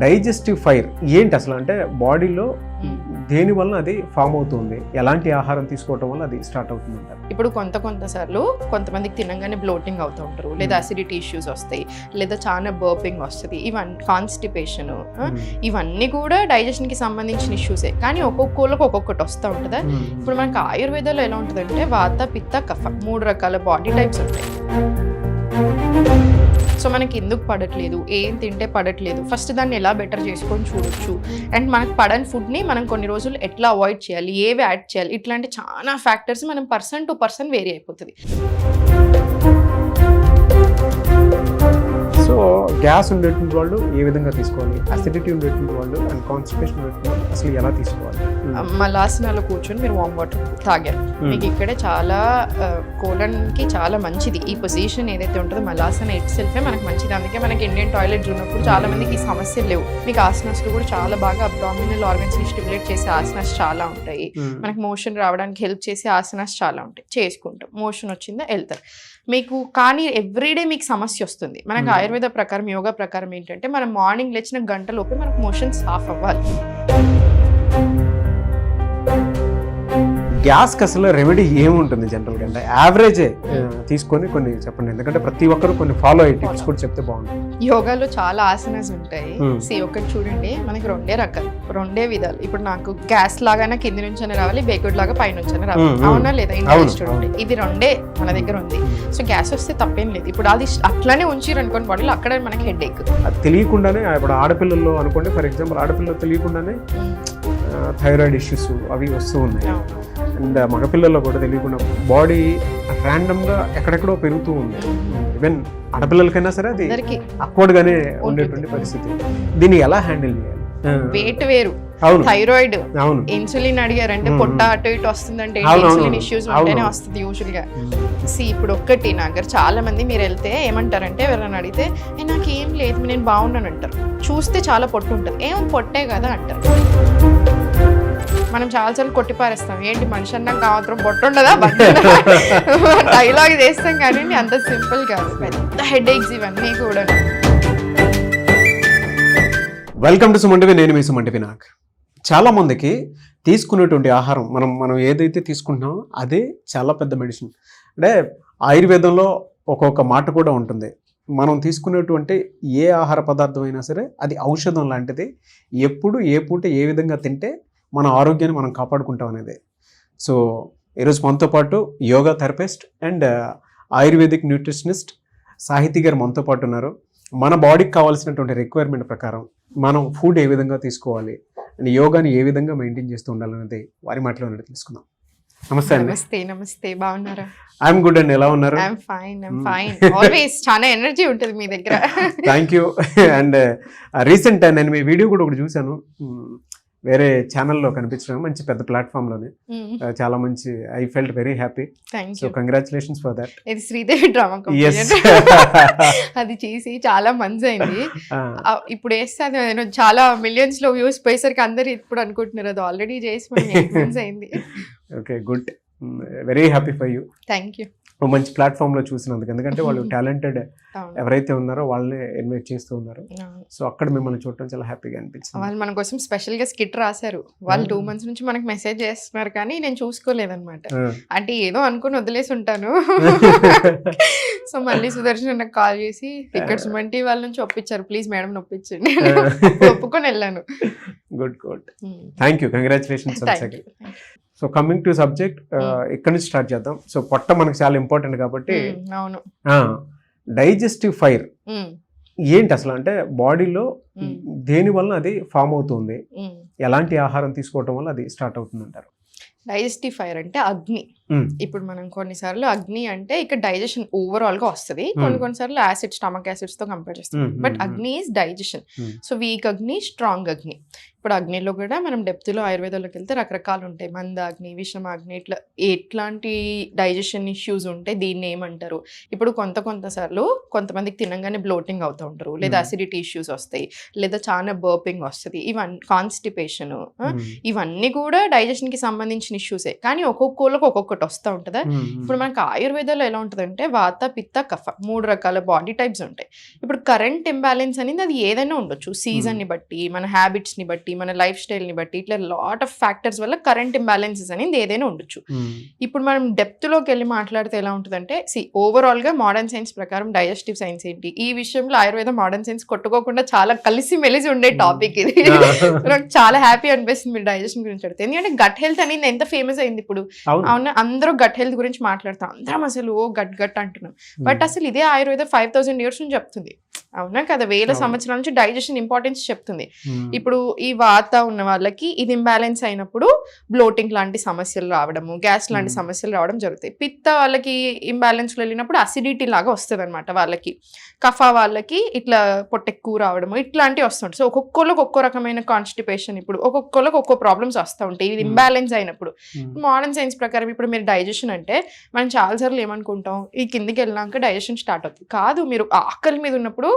Digestive fire ఏంటి అసలు అంటే బాడీలో దేని వల్ల అది ఫామ్ అవుతుంది, ఎలాంటి ఆహారం తీసుకోవటం వల్ల అది స్టార్ట్ అవుతుంది అంటారు? ఇప్పుడు కొంత సార్లు కొంతమందికి తినగానే బ్లోటింగ్ అవుతూ ఉంటారు, లేదా అసిడిటీ ఇష్యూస్ వస్తాయి, లేదా చాలా బర్పింగ్ వస్తుంది, ఇవన్నీ కాన్స్టిపేషన్, ఇవన్నీ కూడా డైజెషన్ కి సంబంధించిన ఇష్యూసే. కానీ ఒక్కొక్కళ్ళకి ఒక్కొక్కటి వస్తూ ఉంటుందా. ఇప్పుడు మనకి ఆయుర్వేదంలో ఎలా ఉంటుందంటే వాత పిత్త కఫ 3 రకాల బాడీ టైప్స్ ఉంటాయి. సో మనకి ఎందుకు పడట్లేదు, ఏం తింటే పడట్లేదు, ఫస్ట్ దాన్ని ఎలా బెటర్ చేసుకొని చూడొచ్చు. అండ్ మనకు పడని ఫుడ్ని మనం కొన్ని రోజులు ఎట్లా అవాయిడ్ చేయాలి, ఏవి యాడ్ చేయాలి, ఇట్లాంటి చాలా ఫ్యాక్టర్స్ మనం పర్సన్ టు పర్సన్ వేరీ అయిపోతుంది. సో గ్యాస్ ఉండేటువంటి వాళ్ళు ఏ విధంగా తీసుకోవాలి, అసిడిటీ ఉండేటువంటి వాళ్ళు అండ్ కాన్స్టిపేషన్ ఉండేటువంటి వాళ్ళు అసలు ఎలా తీసుకోవాలి? మలాసనాలో కూర్చొని మీరు వామ్ వాటర్ తాగారు, మీకు ఇక్కడే చాలా కోలన్కి చాలా మంచిది. ఈ పొజిషన్ ఏదైతే ఉంటుందో మలాసన ఇట్ సెల్ఫే మనకు మంచిది. అందుకే మనకి ఇండియన్ టాయిలెట్ ఉన్నప్పుడు చాలా మందికి ఈ సమస్యలు లేవు. మీకు ఆసనాస్లో కూడా చాలా బాగా అబ్డామినల్ ఆర్గన్స్ని స్టిమ్యులేట్ చేసే ఆసనాస్ చాలా ఉంటాయి. మనకి మోషన్ రావడానికి హెల్ప్ చేసే ఆసనాస్ చాలా ఉంటాయి. చేసుకుంటాం, మోషన్ వచ్చిందా వెళ్తారు మీకు. కానీ ఎవ్రీడే మీకు సమస్య వస్తుంది. మనకు ఆయుర్వేద ప్రకారం, యోగా ప్రకారం ఏంటంటే మనం మార్నింగ్ లేచిన గంటలోపే మనకు మోషన్స్ సాఫ్ అవ్వాలి. గ్యాస్కి అసలు రెమెడీ ఏముంటుంది జనరల్గా అంటే యావరేజే తీసుకొని కొన్ని చెప్పండి, ఎందుకంటే ప్రతి ఒక్కరు కొన్ని ఫాలో అయ్యే టిప్స్ కూడా చెప్తే బాగుంటుంది. యోగాలో చాలా ఆసనాస్ ఉంటాయి. ఒకటి చూడండి, మనకి 2 రకాలు, 2 విధాలు. ఇప్పుడు నాకు గ్యాస్ లాగానే కింది నుంచి రావాలి, బేకుడ్ లాగా పై నుంచి రావాలి, అవునా లేదా? ఇంట్రెస్టెడ్ ఇది 2 మన దగ్గర ఉంది. సో గ్యాస్ వస్తే తప్పేం లేదు. ఇప్పుడు అది అట్లానే ఉంచిరు అనుకోండి బాడీలో, అక్కడ మనకి హెడ్ ఏక్. అది తెలియకుండానే ఇప్పుడు ఆడపిల్లల్లో అనుకోండి, ఫర్ ఎగ్జాంపుల్ ఆడపిల్లలు తెలియకుండానే థైరాయిడ్ ఇష్యూస్ అవి వస్తూ ఉన్నాయి. అండ్ మగపిల్లల్లో కూడా తెలియకుండా బాడీ ర్యాండమ్గా ఎక్కడెక్కడో పెరుగుతూ ఉంది. ఈవెన్ ఆడపిల్లలకైనా సరే అది అక్వర్డ్ గానే ఉండేటువంటి పరిస్థితి. దీన్ని ఎలా హ్యాండిల్ చేయాలి? వెయిట్ వేరు, థైరాయిడ్, ఇన్సులిన్ అడిగారంటే పొట్ట అటు ఇటు వస్తుందంటే ఇన్సులిన్ ఇష్యూస్ ఉంటేనే వస్తుంది యూజువల్ గా. ఇప్పుడు ఒక్కటి నాకు చాలా మంది మీరు వెళ్తే ఏమంటారంటే, ఎవరైనా అడిగితే నాకు ఏం లేదు నేను బాగున్నాను అంటారు. చూస్తే చాలా పొట్టు ఉంటుంది, ఏం పొట్టే కదా అంటారు. మనం చాలాసార్లు కొట్టిపారేస్తాం, ఏంటి మనిషి అన్నాక మాత్రం పొట్టు ఉండదా డైలాగ్ చేస్తాం, కానీ అంత సింపుల్ కాదు. పెద్ద హెడ్ ఏక్స్ ఇవన్నీ కూడా. వెల్కమ్ టు సుమన్ టీవీ, నేను మీ సుమన్ టీవీ. నాకు చాలా మందికి తీసుకునేటువంటి ఆహారం మనం ఏదైతే తీసుకుంటున్నామో అదే చాలా పెద్ద మెడిసిన్. అంటే ఆయుర్వేదంలో ఒక్కొక్క మాట కూడా ఉంటుంది, మనం తీసుకునేటువంటి ఏ ఆహార పదార్థం అయినా సరే అది ఔషధం లాంటిది. ఎప్పుడు ఏ పూట ఏ విధంగా తింటే మన ఆరోగ్యాన్ని మనం కాపాడుకుంటాం అనేది. సో ఈరోజు మనతో పాటు yoga therapist and ayurvedic nutritionist సాహితీ గారు మనతో పాటు ఉన్నారు. మన బాడీకి కావాల్సినటువంటి రిక్వైర్మెంట్ ప్రకారం మనం ఫుడ్ ఏ విధంగా తీసుకోవాలి అండ్ యోగాని ఏ విధంగా మెయింటైన్ చేస్తూ ఉండాలనేది వారి మాటలో తెలుసుకుందాం. నమస్తే అండి. నమస్తే, బాగున్నారా? ఐఎమ్ గుడ్ అండి, ఎలా ఉన్నారు? ఆల్వేస్ చాలా ఎనర్జీ ఉంటుంది మీ దగ్గర. Thank you. అండ్ రీసెంట్ నేను మీ వీడియో కూడా ఒకటి చూశాను, వేరే ఛానల్లో కనిపించడం, మంచి పెద్ద ప్లాట్ఫామ్లోనే, చాలా మంచి, I felt very happy. So congratulations for that. ఇది శ్రీదేవి డ్రామా అది చేసి చాలా మంత్స్ అయింది. ఇప్పుడు వేస్తే చాలా మిలియన్స్ లో వ్యూస్ పోయేసరికి అందరు ఇప్పుడు అనుకుంటున్నారు అది ఆల్రెడీ చేసి మంత్స్ అయింది. Okay, good, very happy for you. Thank you. మంచి ప్లాట్ఫామ్ లో చూసినందుకు, ఎందుకంటే వాళ్ళు టాలెంటెడ్ ఎవరైతే ఉన్నారో వాళ్ళనే ఇన్వైట్ చేస్తూ ఉన్నారు. సో అక్కడ మిమ్మల్ని చూడటం చాలా హ్యాపీగా అనిపించింది. వాళ్ళు మన కోసం స్పెషల్ గా స్కిట్ రాశారు. వాళ్ళు 2 months నుంచి మనకు మెసేజ్ చేస్తున్నారు, కానీ నేను చూసుకోలేదన్నమాట. అంటే ఏదో అనుకుని వదిలేసి ఉంటాను. సో మళ్ళీ సుదర్శన్ నాకు కాల్ చేసి ఇక్కడ సుమన్ టీవీ వాళ్ళ నుంచి ఒప్పించారు, ప్లీజ్ మేడం ఒప్పించండి. ఒప్పుకొని వెళ్ళాను. Good good, thank you, congratulations. So coming to subject, ఇక్కడ నుంచి స్టార్ట్ చేద్దాం. సో పొట్ట మనకు చాలా ఇంపార్టెంట్ కాబట్టి, డైజెస్టివ్ ఫైర్ ఏంటి అసలు అంటే బాడీలో దేని వల్ల అది ఫామ్ అవుతుంది, ఎలాంటి ఆహారం తీసుకోవటం వల్ల అది స్టార్ట్ అవుతుంది అంటారు? డైజెస్టివ్ ఫైర్ అంటే అగ్ని. ఇప్పుడు మనం కొన్నిసార్లు అగ్ని అంటే ఇక్కడ డైజెషన్ ఓవరాల్ గా వస్తుంది, కొన్నిసార్లు యాసిడ్, స్టమక్ యాసిడ్స్ తో కంపేర్ చేస్తాం. బట్ అగ్ని ఈజ్ డైజెషన్. సో వీక్ అగ్ని, స్ట్రాంగ్ అగ్ని. ఇప్పుడు అగ్నిలో కూడా మనం డెప్త్లో ఆయుర్వేదంలోకి వెళ్తే రకరకాలు ఉంటాయి. మందాగ్ని, విషమాగ్ని, ఇట్లా ఎట్లాంటి డైజెషన్ ఇష్యూస్ ఉంటాయి దీన్ని ఏమంటారు. ఇప్పుడు సార్లు కొంతమందికి తినగానే బ్లోటింగ్ అవుతూ ఉంటారు, లేదా అసిడిటీ ఇష్యూస్ వస్తాయి, లేదా చాలా బర్పింగ్ వస్తుంది, ఇవన్నీ కాన్స్టిపేషన్, ఇవన్నీ కూడా డైజెషన్ కి సంబంధించిన ఇష్యూసే. కానీ ఒక్కొక్కళ్ళకి ఒక్కొక్కటి ఒకటి వస్తూ ఉంటుందా. ఇప్పుడు మనకు ఆయుర్వేదంలో ఎలా ఉంటుందంటే వాత పిత్త కఫ 3 రకాల బాడీ టైప్స్ ఉంటాయి. ఇప్పుడు కరెంట్ ఇంబ్యాలెన్స్ అనేది అది ఏదైనా ఉండొచ్చు, సీజన్ని బట్టి, మన హ్యాబిట్స్ని బట్టి, మన లైఫ్ స్టైల్ని బట్టి, ఇట్లా లాట్ ఆఫ్ ఫ్యాక్టర్స్ వల్ల కరెంట్ ఇంబ్యాలెన్సెస్ అనేది ఏదైనా ఉండొచ్చు. ఇప్పుడు మనం డెప్త్లోకి వెళ్ళి మాట్లాడితే ఎలా ఉంటుందంటే ఓవరాల్గా మోడర్న్ సైన్స్ ప్రకారం డైజెస్టివ్ సైన్స్ ఏంటి, ఈ విషయంలో ఆయుర్వేదం మోడర్న్ సైన్స్ కొట్టుకోకుండా చాలా కలిసి మెలిసి ఉండే టాపిక్ ఇది. నాకు చాలా హ్యాపీ అనిపిస్తుంది మీరు డైజెషన్ గురించి అడిగితే. ఎందుకంటే గట్ హెల్త్ అనేది ఎంత ఫేమస్ అయింది ఇప్పుడు. అవునా, అందరూ గట్ హెల్త్ గురించి మాట్లాడతాం, అందరం అసలు గట్ అంటున్నాం. బట్ అసలు ఇదే ఆయుర్వేదం 5000 years నుంచి చెప్తుంది. అవునా కదా, వేల సంవత్సరాల నుంచి డైజెషన్ ఇంపార్టెన్స్ చెప్తుంది. ఇప్పుడు ఈ వాత ఉన్న వాళ్ళకి ఇది ఇంబ్యాలెన్స్ అయినప్పుడు బ్లోటింగ్ లాంటి సమస్యలు రావడము, గ్యాస్ లాంటి సమస్యలు రావడం జరుగుతాయి. పిత్త వాళ్ళకి ఇంబ్యాలెన్స్ వెళ్ళినప్పుడు అసిడిటీ లాగా వస్తుంది అనమాట వాళ్ళకి. కఫ వాళ్ళకి ఇట్లా పొట్టెక్కువ రావడము ఇట్లాంటివి వస్తుంటాయి. సో ఒక్కొక్కరికి ఒక్కో రకమైన కాన్స్టిపేషన్, ఇప్పుడు ఒక్కొక్కరికి ఒక్కో ప్రాబ్లమ్స్ వస్తూ ఉంటాయి ఇది ఇంబ్యాలెన్స్ అయినప్పుడు. మోడర్న్ సైన్స్ ప్రకారం ఇప్పుడు మీరు డైజెషన్ అంటే మనం చాలాసార్లు ఏమనుకుంటాం, ఈ కిందికి వెళ్ళినాక డైజెషన్ స్టార్ట్ అవుతుంది. కాదు, మీరు ఆకలి మీద ఉన్నప్పుడు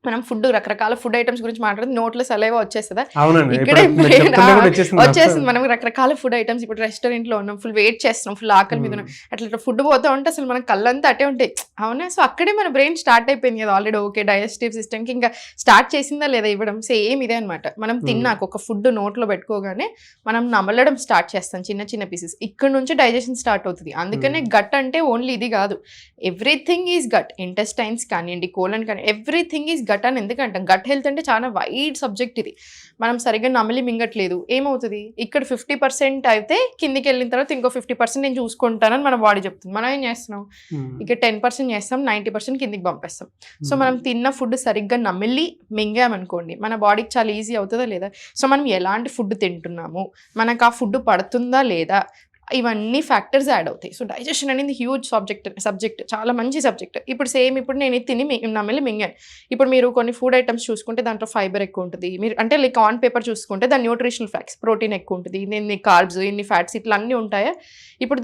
మనం ఫుడ్ రకరకాల ఫుడ్ ఐటమ్స్ గురించి మాట్లాడితే నోట్లో సలైవా వచ్చేస్తుందా, ఇక్కడే వచ్చేస్తుంది. మనం రకరకాల ఫుడ్ ఐటమ్స్ ఇప్పుడు రెస్టారెంట్లో ఉన్నాం, ఫుల్ వెయిట్ చేస్తున్నాం, ఫుల్ ఆకలి మీద ఉన్నాం, అట్లా ఫుడ్ పోతా ఉంటే అసలు మన కళ్ళంతా అటే ఉంటాయి. అవునా, సో అక్కడే మన బ్రెయిన్ స్టార్ట్ అయిపోయింది కదా ఆల్రెడీ. ఓకే, డైజెస్టివ్ సిస్టమ్కి ఇంకా స్టార్ట్ చేసిందా లేదా ఇవ్వడం, సేమ్ ఇదే అనమాట. మనం తిన్నాక ఒక ఫుడ్ నోట్లో పెట్టుకోగానే మనం నమలడం స్టార్ట్ చేస్తాం చిన్న చిన్న పీసెస్, ఇక్కడ నుంచి డైజెషన్ స్టార్ట్ అవుతుంది. అందుకనే గట్ అంటే ఓన్లీ ఇది కాదు, ఎవ్రీథింగ్ ఈజ్ గట్. ఇంటెస్టైన్స్ కానివ్వండి, కోలన్ కానీ, ఎవ్రీథింగ్ ఈజ్ గట్ అని ఎందుకంటే గట్ హెల్త్ అంటే చాలా వైడ్ సబ్జెక్ట్ ఇది. మనం సరిగ్గా నమిలి మింగట్లేదు, ఏమవుతుంది, ఇక్కడ 50% అయితే కిందికి వెళ్ళిన తర్వాత ఇంకో 50% నేను చూసుకుంటానని మన బాడీ చెప్తుంది. మనం ఏం చేస్తున్నాం, ఇక్కడ 10% చేస్తాం, 90% కిందికి పంపేస్తాం. సో మనం తిన్న ఫుడ్ సరిగ్గా నమిలి మింగామనుకోండి మన బాడీకి చాలా ఈజీ అవుతుందా లేదా. సో మనం ఎలాంటి ఫుడ్ తింటున్నాము, మనకు ఆ ఫుడ్ పడుతుందా లేదా, ఇవన్నీ ఫ్యాక్టర్స్ యాడ్ అవుతాయి. సో డైజెషన్ అనేది హ్యూజ్ సబ్జెక్ట్, చాలా మంచి సబ్జెక్ట్. ఇప్పుడు సేమ్ ఇప్పుడు నేను తిని నమిలి మింగాను. ఇప్పుడు మీరు కొన్ని ఫుడ్ ఐటమ్స్ చూసుకుంటే దాంట్లో ఫైబర్ ఎక్కువ ఉంటుంది, మీరు అంటే లైక్ ఆన్ పేపర్ చూసుకుంటే దాని న్యూట్రిషనల్ ఫ్యాక్ట్స్, ప్రోటీన్ ఎక్కువ ఉంటుంది, ఇన్ని కార్బ్స్, ఇన్ని ఫ్యాట్స్, ఇట్లా అన్నీ ఉంటాయా. ఇప్పుడు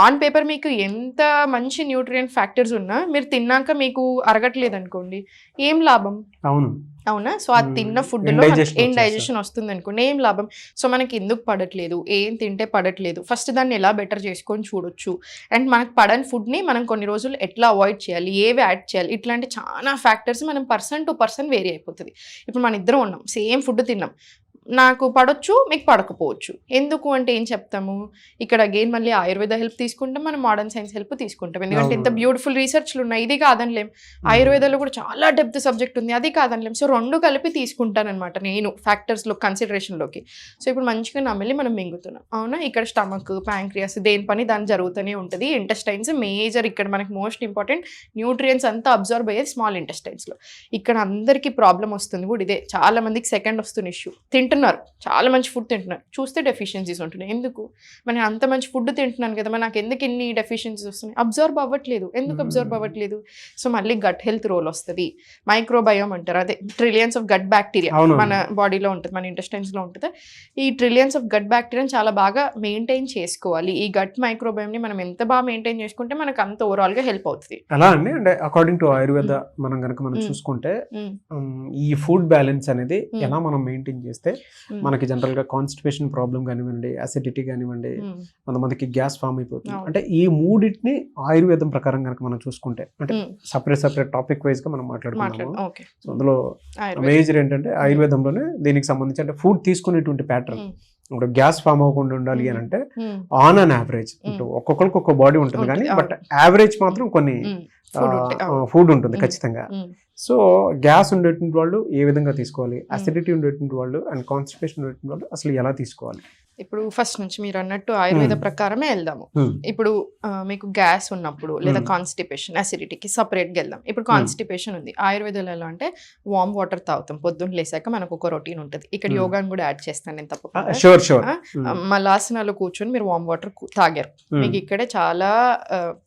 ఆన్ పేపర్ మీకు ఎంత మంచి న్యూట్రియంట్ ఫ్యాక్టర్స్ ఉన్నా మీరు తిన్నాక మీకు అరగట్లేదు అనుకోండి, ఏం లాభం. అవునా, సో అది తిన్న ఫుడ్లో ఏం డైజెషన్ వస్తుంది అనుకోండి, ఏం లాభం. సో మనకి ఎందుకు పడట్లేదు, ఏం తింటే పడట్లేదు, ఫస్ట్ దాన్ని ఎలా బెటర్ చేసుకొని చూడొచ్చు. అండ్ మనకు పడని ఫుడ్ని మనం కొన్ని రోజులు ఎట్లా అవాయిడ్ చేయాలి, ఏవి యాడ్ చేయాలి, ఇట్లాంటి చాలా ఫ్యాక్టర్స్ మనం పర్సన్ టు పర్సన్ వేరీ అయిపోతుంది. ఇప్పుడు మన ఇద్దరం ఉన్నాం, సేమ్ ఫుడ్ తిన్నాం, నాకు పడొచ్చు, మీకు పడకపోవచ్చు. ఎందుకు అంటే ఏం చెప్తాము, ఇక్కడ అగైన్ మళ్ళీ ఆయుర్వేద హెల్ప్ తీసుకుంటాం, మనం మోడర్న్ సైన్స్ హెల్ప్ తీసుకుంటాం. ఎందుకంటే ఇంత బ్యూటిఫుల్ రీసెర్చ్లు ఉన్నాయి, ఇది కాదనిలేం. ఆయుర్వేదంలో కూడా చాలా డెప్త్ సబ్జెక్ట్ ఉంది, అది కాదనిలేం. సో రెండు కలిపి తీసుకుంటానమాట నేను ఫ్యాక్టర్స్లో కన్సిడరేషన్లోకి. సో ఇప్పుడు మంచిగా నమిలి మనం మింగుతున్నాం. అవునా, ఇక్కడ స్టమక్, ప్యాంక్రియాస్, దేని పని దాన్ని జరుగుతూనే ఉంటుంది. ఇంటెస్టైన్స్ మేజర్, ఇక్కడ మనకి మోస్ట్ ఇంపార్టెంట్ న్యూట్రియన్స్ అంతా అబ్జర్వ్ అయ్యేది స్మాల్ ఇంటెస్టైన్స్లో. ఇక్కడ అందరికీ ప్రాబ్లం వస్తుంది కూడా ఇదే, చాలా మందికి సెకండ్ వస్తున్న ఇష్యూ. తింటున్నారు, చాలా మంచి ఫుడ్ తింటున్నారు, చూస్తే డెఫిషియన్సీస్ ఉంటున్నాయి. ఎందుకు, మనం అంత మంచి ఫుడ్ తింటున్నాను కదా, నాకు ఎందుకు ఇన్ని డెఫిషియన్సీస్ వస్తున్నాయి, అబ్జర్వ్ అవ్వట్లేదు. ఎందుకు అబ్జర్వ్ అవ్వట్లేదు, సో మళ్ళీ గట్ హెల్త్ రోల్ వస్తుంది. మైక్రోబయోమ్ అంటారు, అదే ట్రిలియన్స్ ఆఫ్ గట్ బ్యాక్టీరియా మన బాడీలో ఉంటుంది, మన ఇంటెస్టైన్స్లో ఉంటుంది. ఈ ట్రిలియన్స్ ఆఫ్ గట్ బ్యాక్టీరియాని చాలా బాగా మెయింటైన్ చేసుకోవాలి. ఈ గట్ మైక్రోబయోమ్ని మనం ఎంత బాగా మెయింటైన్ చేసుకుంటే మనకు అంత ఓవరాల్గా హెల్ప్ అవుతుంది. అలా అండి, అంటే అకార్డింగ్ టు ఆయుర్వేద మనం కనుక మనం చూసుకుంటే ఈ ఫుడ్ బ్యాలెన్స్ అనేది ఎలా మనం మెయింటైన్ చేస్తే మనకి జనరల్ గా కాన్స్టిపేషన్ ప్రాబ్లం కానివ్వండి, అసిడిటీ కానివ్వండి, కొంతమందికి గ్యాస్ ఫామ్ అయిపోతుంది. అంటే ఈ మూడింటిని ఆయుర్వేదం ప్రకారం కనుక మనం చూసుకుంటే, అంటే సపరేట్ టాపిక్ వైజ్ గా మనం మాట్లాడుకుంటాము. సో అందులో మేజర్ ఏంటంటే ఆయుర్వేదంలోనే దీనికి సంబంధించి అంటే ఫుడ్ తీసుకునేటువంటి ప్యాటర్న్, ఇప్పుడు గ్యాస్ ఫామ్ అవ్వకుండా ఉండాలి అని అంటే ఆన్ అన్ యావరేజ్ ఒక్కొక్కరికి ఒక్కొక్క బాడీ ఉంటుంది, కానీ బట్ యావరేజ్ మాత్రం కొన్ని ఫుడ్ ఉంటుంది ఖచ్చితంగా. సో గ్యాస్ ఉండేటువంటి వాళ్ళు ఏ విధంగా తీసుకోవాలి, అసిడిటీ ఉండేటువంటి వాళ్ళు అండ్ కాన్స్టిపేషన్ ఉండేటువంటి వాళ్ళు అసలు ఎలా తీసుకోవాలి. ఇప్పుడు ఫస్ట్ నుంచి మీరు అన్నట్టు ఆయుర్వేద ప్రకారమే వెళ్దాము. ఇప్పుడు మీకు గ్యాస్ ఉన్నప్పుడు లేదా కాన్స్టిపేషన్, అసిడిటీకి సపరేట్గా వెళ్దాం. ఇప్పుడు కాన్స్టిపేషన్ ఉంది, ఆయుర్వేదంలో ఎలా అంటే వామ్ వాటర్ తాగుతాం పొద్దున్న లేసాక, మనకు ఒక రొటీన్ ఉంటుంది. ఇక్కడ యోగాని కూడా యాడ్ చేస్తాను నేను తప్పకుండా. మలాసనాలో కూర్చొని మీరు వామ్ వాటర్ తాగారు, మీకు ఇక్కడే చాలా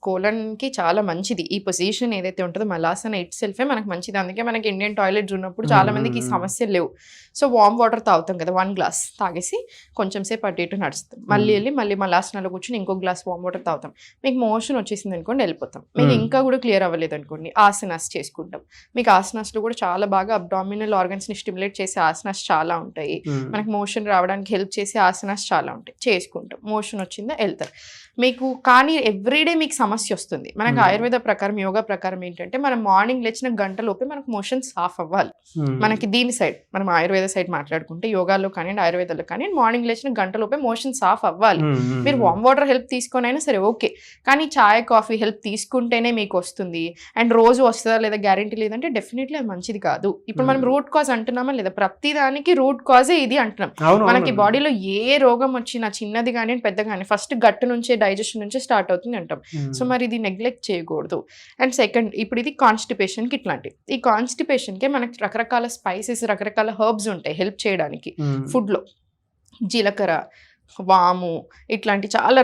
కోలన్కి చాలా మంచిది. ఈ పొజిషన్ ఏదైతే ఉంటుందో మలాసన ఇట్ సెల్ఫే మనకు మంచిది. అందుకే మనకి ఇండియన్ టాయిలెట్స్ ఉన్నప్పుడు చాలా మందికి ఈ సమస్యలు లేవు. సో వామ్ వాటర్ తాగుతాం కదా, 1 glass తాగేసి కొంచెం సేపు అటు ఇటు నడుస్తాం, మళ్ళీ వెళ్ళి మళ్ళీ మలాసనాలో కూర్చొని ఇంకో గ్లాస్ వామ్ వాటర్ తాగుతాం. మీకు మోషన్ వచ్చేసింది అనుకోండి వెళ్ళిపోతాం. మీకు ఇంకా కూడా క్లియర్ అవ్వలేదు అనుకోండి, ఆసనాస్ చేసుకుంటాం. మీకు ఆసనాస్లో కూడా చాలా బాగా అబ్డామినల్ ఆర్గన్స్ని స్టిమ్యులేట్ చేసే ఆసనాస్ చాలా ఉంటాయి. మనకు మోషన్ రావడానికి హెల్ప్ చేసే ఆసనాస్ చాలా ఉంటాయి, చేసుకుంటాం. మోషన్ వచ్చిందా వెళ్తారు. మీకు కానీ ఎవ్రీడే మీకు సమస్య వస్తుంది. మనకు ఆయుర్వేద ప్రకారం యోగా ప్రకారం ఏంటంటే మనం మార్నింగ్ లేచిన గంటలోపే మనకు మోషన్ సాఫ్ అవ్వాలి. మనకి దీని సైడ్ మనం ఆయుర్వేద సైడ్ మాట్లాడుకుంటే యోగాలో కానీ ఆయుర్వేదంలో కానీ మార్నింగ్ లేచిన గంటలోపే మోషన్ సాఫ్ అవ్వాలి. మీరు వామ్ వాటర్ హెల్ప్ తీసుకొని అయినా సరే ఓకే, కానీ చాయ్ కాఫీ హెల్ప్ తీసుకుంటేనే మీకు వస్తుంది అండ్ రోజు వస్తుందా లేదా గ్యారెంటీ లేదంటే డెఫినెట్లీ అది మంచిది కాదు. ఇప్పుడు మనం రూట్ కాజ్ అంటున్నామా లేదా, ప్రతి దానికి రూట్ కాజే ఇది అంటున్నాం. మనకి బాడీలో ఏ రోగం వచ్చినా చిన్నది కానీ పెద్ద కానీ ఫస్ట్ గట్ నుంచే డైజెషన్ నుంచే స్టార్ట్ అవుతుంది అంటాం. సో మరి ఇది నెగ్లెక్ట్ చేయకూడదు. అండ్ సెకండ్, ఇప్పుడు ఇది కాన్స్టిపేషన్కి ఇట్లాంటివి. ఈ కాన్స్టిపేషన్కే మనకి రకరకాల స్పైసెస్ రకరకాల హర్బ్స్ ఉంటాయి హెల్ప్ చేయడానికి ఫుడ్లో. జీలకర్ర, వాము ఇట్లాంటి చాలా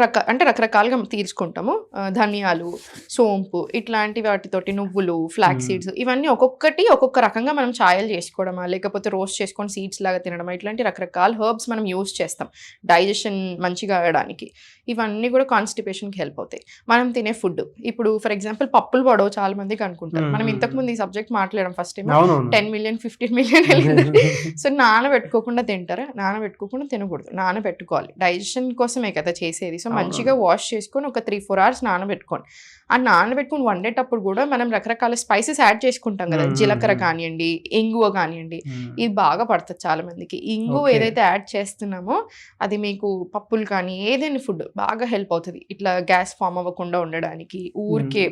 రకరకాలుగా తీసుకుంటాము. ధనియాలు, సోంపు ఇట్లాంటి వాటితోటి నువ్వులు, ఫ్లాక్ సీడ్స్ ఇవన్నీ ఒక్కొక్కటి ఒక్కొక్క రకంగా మనం ఛాయలు చేసుకోవడమా లేకపోతే రోస్ట్ చేసుకొని సీడ్స్ లాగా తినడమా ఇట్లాంటి రకరకాల హర్బ్స్ మనం యూజ్ చేస్తాం డైజెషన్ మంచిగా అవ్వడానికి. ఇవన్నీ కూడా కాన్స్టిపేషన్కి హెల్ప్ అవుతాయి. మనం తినే ఫుడ్ ఇప్పుడు ఫర్ ఎగ్జాంపుల్ పప్పులు పడవు చాలా మందికి అనుకుంటారు. మనం ఇంతకుముందు ఈ సబ్జెక్ట్ మాట్లాడడం ఫస్ట్ టైం 10 million 15 million వెళ్ళింది. సో నానబెట్టుకోకుండా తింటారా? నానబెట్టుకోకుండా తినకూడదు, నానబెట్టుకోవాలి. డైజెషన్ కోసమే కదా చేసేది. సో మంచిగా వాష్ చేసుకొని ఒక 3-4 hours నానబెట్టుకోండి. ఆ నానబెట్టుకుని వండేటప్పుడు కూడా మనం రకరకాల స్పైసెస్ యాడ్ చేసుకుంటాం కదా, జీలకర్ర కానివ్వండి, ఇంగువ కానివ్వండి, ఇది బాగా పడుతుంది చాలా మందికి. ఇంగువ ఏదైతే యాడ్ చేస్తున్నామో అది మీకు పప్పులు కానీ ఏదైనా ఫుడ్ బాగా హెల్ప్ అవుతుంది. ఇట్లా గ్యాస్ ఫామ్ అవ్వకుండా ఉండడానికి. ఊరికే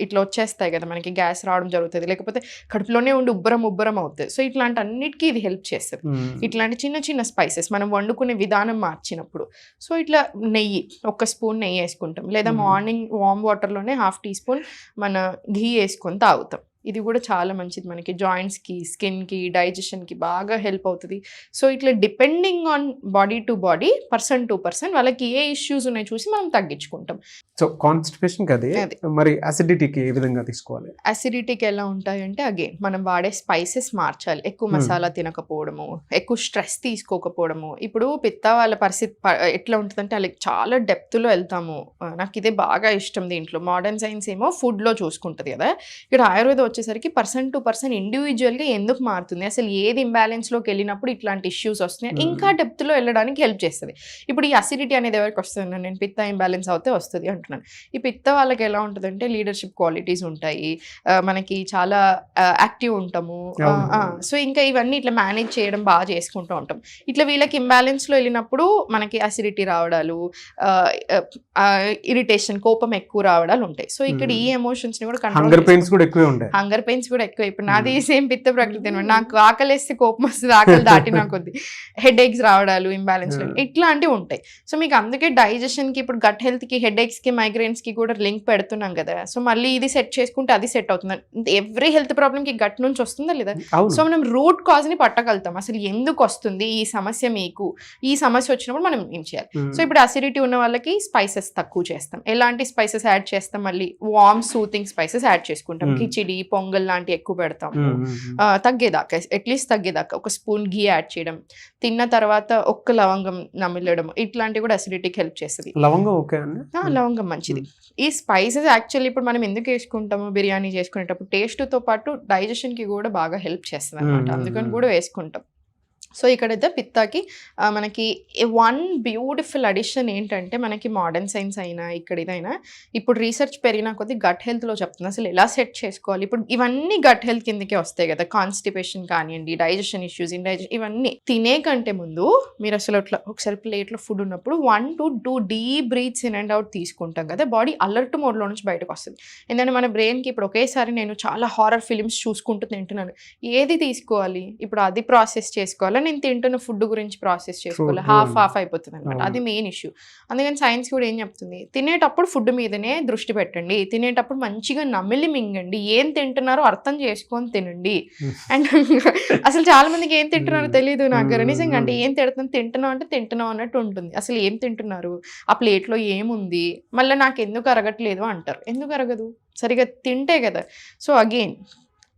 ఇట్లా వచ్చేస్తాయి కదా మనకి, గ్యాస్ రావడం జరుగుతుంది, లేకపోతే కడుపులోనే ఉండి ఉబ్బరం అవుతుంది. సో ఇట్లాంటి అన్నిటికీ ఇది హెల్ప్ చేస్తుంది. ఇట్లాంటి చిన్న చిన్న స్పైసెస్ మనం వండుకునే విధానం మార్చినప్పుడు. సో ఇట్లా నెయ్యి, 1 స్పూన్ నెయ్యి వేసుకుంటాం, లేదా మార్నింగ్ వామ్ వాటర్లోనే 1/2 teaspoon మన ఘీ వేసుకొని తాగుతాం. ఇది కూడా చాలా మంచిది మనకి జాయింట్స్కి, స్కిన్కి, డైజెషన్కి బాగా హెల్ప్ అవుతుంది. సో ఇట్లా depending on body to body, person to person వాళ్ళకి ఏ ఇష్యూస్ ఉన్నాయి చూసి మనం తగ్గించుకుంటాం. సో కాన్స్టిపేషన్ అది మరి అసిడిటీకి ఏ విధంగా తీసుకోవాలి? అసిడిటీకి ఎలా ఉంటాయంటే అగైన్ మనం వాడే స్పైసెస్ మార్చాలి. ఎక్కువ మసాలా తినకపోవడము, ఎక్కువ స్ట్రెస్ తీసుకోకపోవడము. ఇప్పుడు పిత్త వాళ్ళ పరిస్థితి ఎట్లా ఉంటుందంటే వాళ్ళకి చాలా డెప్త్లో వెళ్తాము. నాకు ఇదే బాగా ఇష్టం. దీంట్లో మోడర్న్ సైన్స్ ఏమో ఫుడ్లో చూసుకుంటుంది కదా, ఇక్కడ ఆయుర్వేదం వచ్చేసరికి పర్సన్ టు పర్సన్ ఇండివిజువల్గా ఎందుకు మారుతుంది, అసలు ఏది ఇంబ్యాలెన్స్లోకి వెళ్ళినప్పుడు ఇట్లాంటి ఇష్యూస్ వస్తున్నాయి, ఇంకా డెప్త్లో వెళ్ళడానికి హెల్ప్ చేస్తుంది. ఇప్పుడు ఈ అసిడిటీ అనేది ఎవరికి వస్తుంది? నేను పిత్త ఇంబ్యాలెన్స్ అవుతే వస్తుంది అంటున్నాను. ఈ పిత్త వాళ్ళకి ఎలా ఉంటుందంటే లీడర్షిప్ క్వాలిటీస్ ఉంటాయి, మనకి చాలా యాక్టివ్ ఉంటాము. సో ఇంకా ఇవన్నీ ఇట్లా మేనేజ్ చేయడం బాగా చేసుకుంటూ ఉంటాం. ఇట్లా వీళ్ళకి ఇంబ్యాలెన్స్లో వెళ్ళినప్పుడు మనకి అసిడిటీ రావడాలు, ఇరిటేషన్, కోపం ఎక్కువ రావడాలు ఉంటాయి. సో ఇక్కడ ఈ ఎమోషన్స్ని కూడా హంగర్ పెయిన్స్ కూడా ఎక్కువే ఉంటాయి. హంగర్ పెయిన్స్ కూడా ఎక్కువ. ఇప్పుడు నాది సేమ్ పిత్త ప్రకృతి అనమాట. నాకు ఆకలి వేస్తే కోపం వస్తుంది, ఆకలి దాటినా కొద్ది హెడ్ ఏక్స్ రావడాలు, ఇంబ్యాలెన్స్ ఇట్లాంటివి ఉంటాయి. సో మీకు అందుకే డైజెషన్కి, ఇప్పుడు గట్ హెల్త్కి, హెడ్ ఏక్స్కి, మైగ్రేన్స్కి కూడా లింక్ పెడుతున్నాం కదా. సో మళ్ళీ ఇది సెట్ చేసుకుంటే అది సెట్ అవుతుంది. ఎవ్రీ హెల్త్ ప్రాబ్లమ్కి గట్ నుంచి వస్తుందా లేదా? సో మనం రూట్ కాజ్ని పట్టగలుగుతాం. అసలు ఎందుకు వస్తుంది ఈ సమస్య, మీకు ఈ సమస్య వచ్చినప్పుడు మనం ఏం చేయాలి? సో ఇప్పుడు అసిడిటీ ఉన్న వాళ్ళకి స్పైసెస్ తక్కువ చేస్తాం. ఎలాంటి స్పైసెస్ యాడ్ చేస్తాం? మళ్ళీ వార్మ్ సూతింగ్ స్పైసెస్ యాడ్ చేసుకుంటాం. కిచిడి, పొంగల్ లాంటి ఎక్కువ పెడతాము. తగ్గేదాకా, అట్లీస్ట్ తగ్గేదాకా 1 స్పూన్ ఘీ యాడ్ చేయడం, తిన్న తర్వాత 1 లవంగం నమిలడం, ఇట్లాంటివి కూడా అసిడిటీకి హెల్ప్ చేస్తుంది. లవంగం మంచిది. ఈ స్పైసెస్ యాక్చువల్లీ ఇప్పుడు మనం ఎందుకు వేసుకుంటాము, బిర్యానీ చేసుకునేటప్పుడు టేస్ట్తో పాటు డైజెషన్కి కూడా బాగా హెల్ప్ చేస్తుంది అనమాట, అందుకని కూడా వేసుకుంటాం. సో ఇక్కడైతే పిత్తాకి మనకి 1 బ్యూటిఫుల్ అడిషన్ ఏంటంటే, మనకి మోడర్న్ సైన్స్ అయినా ఇక్కడ ఇదైనా ఇప్పుడు రీసెర్చ్ పెరిగిన కొద్దీ గట్ హెల్త్లో చెప్తుంది అసలు ఎలా సెట్ చేసుకోవాలి. ఇప్పుడు ఇవన్నీ గట్ హెల్త్ కిందకే వస్తాయి కదా, కాన్స్టిపేషన్ కానివ్వండి, డైజెషన్ ఇష్యూస్, ఇండైజెషన్, ఇవన్నీ తినే కంటే ముందు మీరు అసలు అట్లా ఒకసారి ప్లేట్లో ఫుడ్ ఉన్నప్పుడు 1 to 2 deep breaths in and out తీసుకుంటాం కదా, బాడీ అలర్ట్ మోడ్లో నుంచి బయటకు వస్తుంది. ఎందుకంటే మన బ్రెయిన్కి ఇప్పుడు ఒకేసారి నేను చాలా హారర్ ఫిలిమ్స్ చూసుకుంటూ తింటున్నాను, ఏది తీసుకోవాలి, ఇప్పుడు అది ప్రాసెస్ చేసుకోవాలి, నేను తింటున్న ఫుడ్ గురించి ప్రాసెస్ చేసుకోవాలి, హాఫ్ అయిపోతుంది అనమాట. అది మెయిన్ ఇష్యూ. అందుకని సైన్స్ కూడా ఏం చెప్తుంది, తినేటప్పుడు ఫుడ్ మీదనే దృష్టి పెట్టండి, తినేటప్పుడు మంచిగా నమిలి మింగండి, ఏం తింటున్నారో అర్థం చేసుకొని తినండి. అండ్ అసలు చాలా మందికి ఏం తింటున్నారో తెలియదు నాకు నిజంగా. అంటే ఏం తింటున్నావు అంటే తింటున్నావు అన్నట్టు ఉంటుంది. అసలు ఏం తింటున్నారు, ఆ ప్లేట్లో ఏముంది, మళ్ళీ నాకు ఎందుకు అరగట్లేదు అంటారు. ఎందుకు అరగదు, సరిగా తింటే కదా. సో అగైన్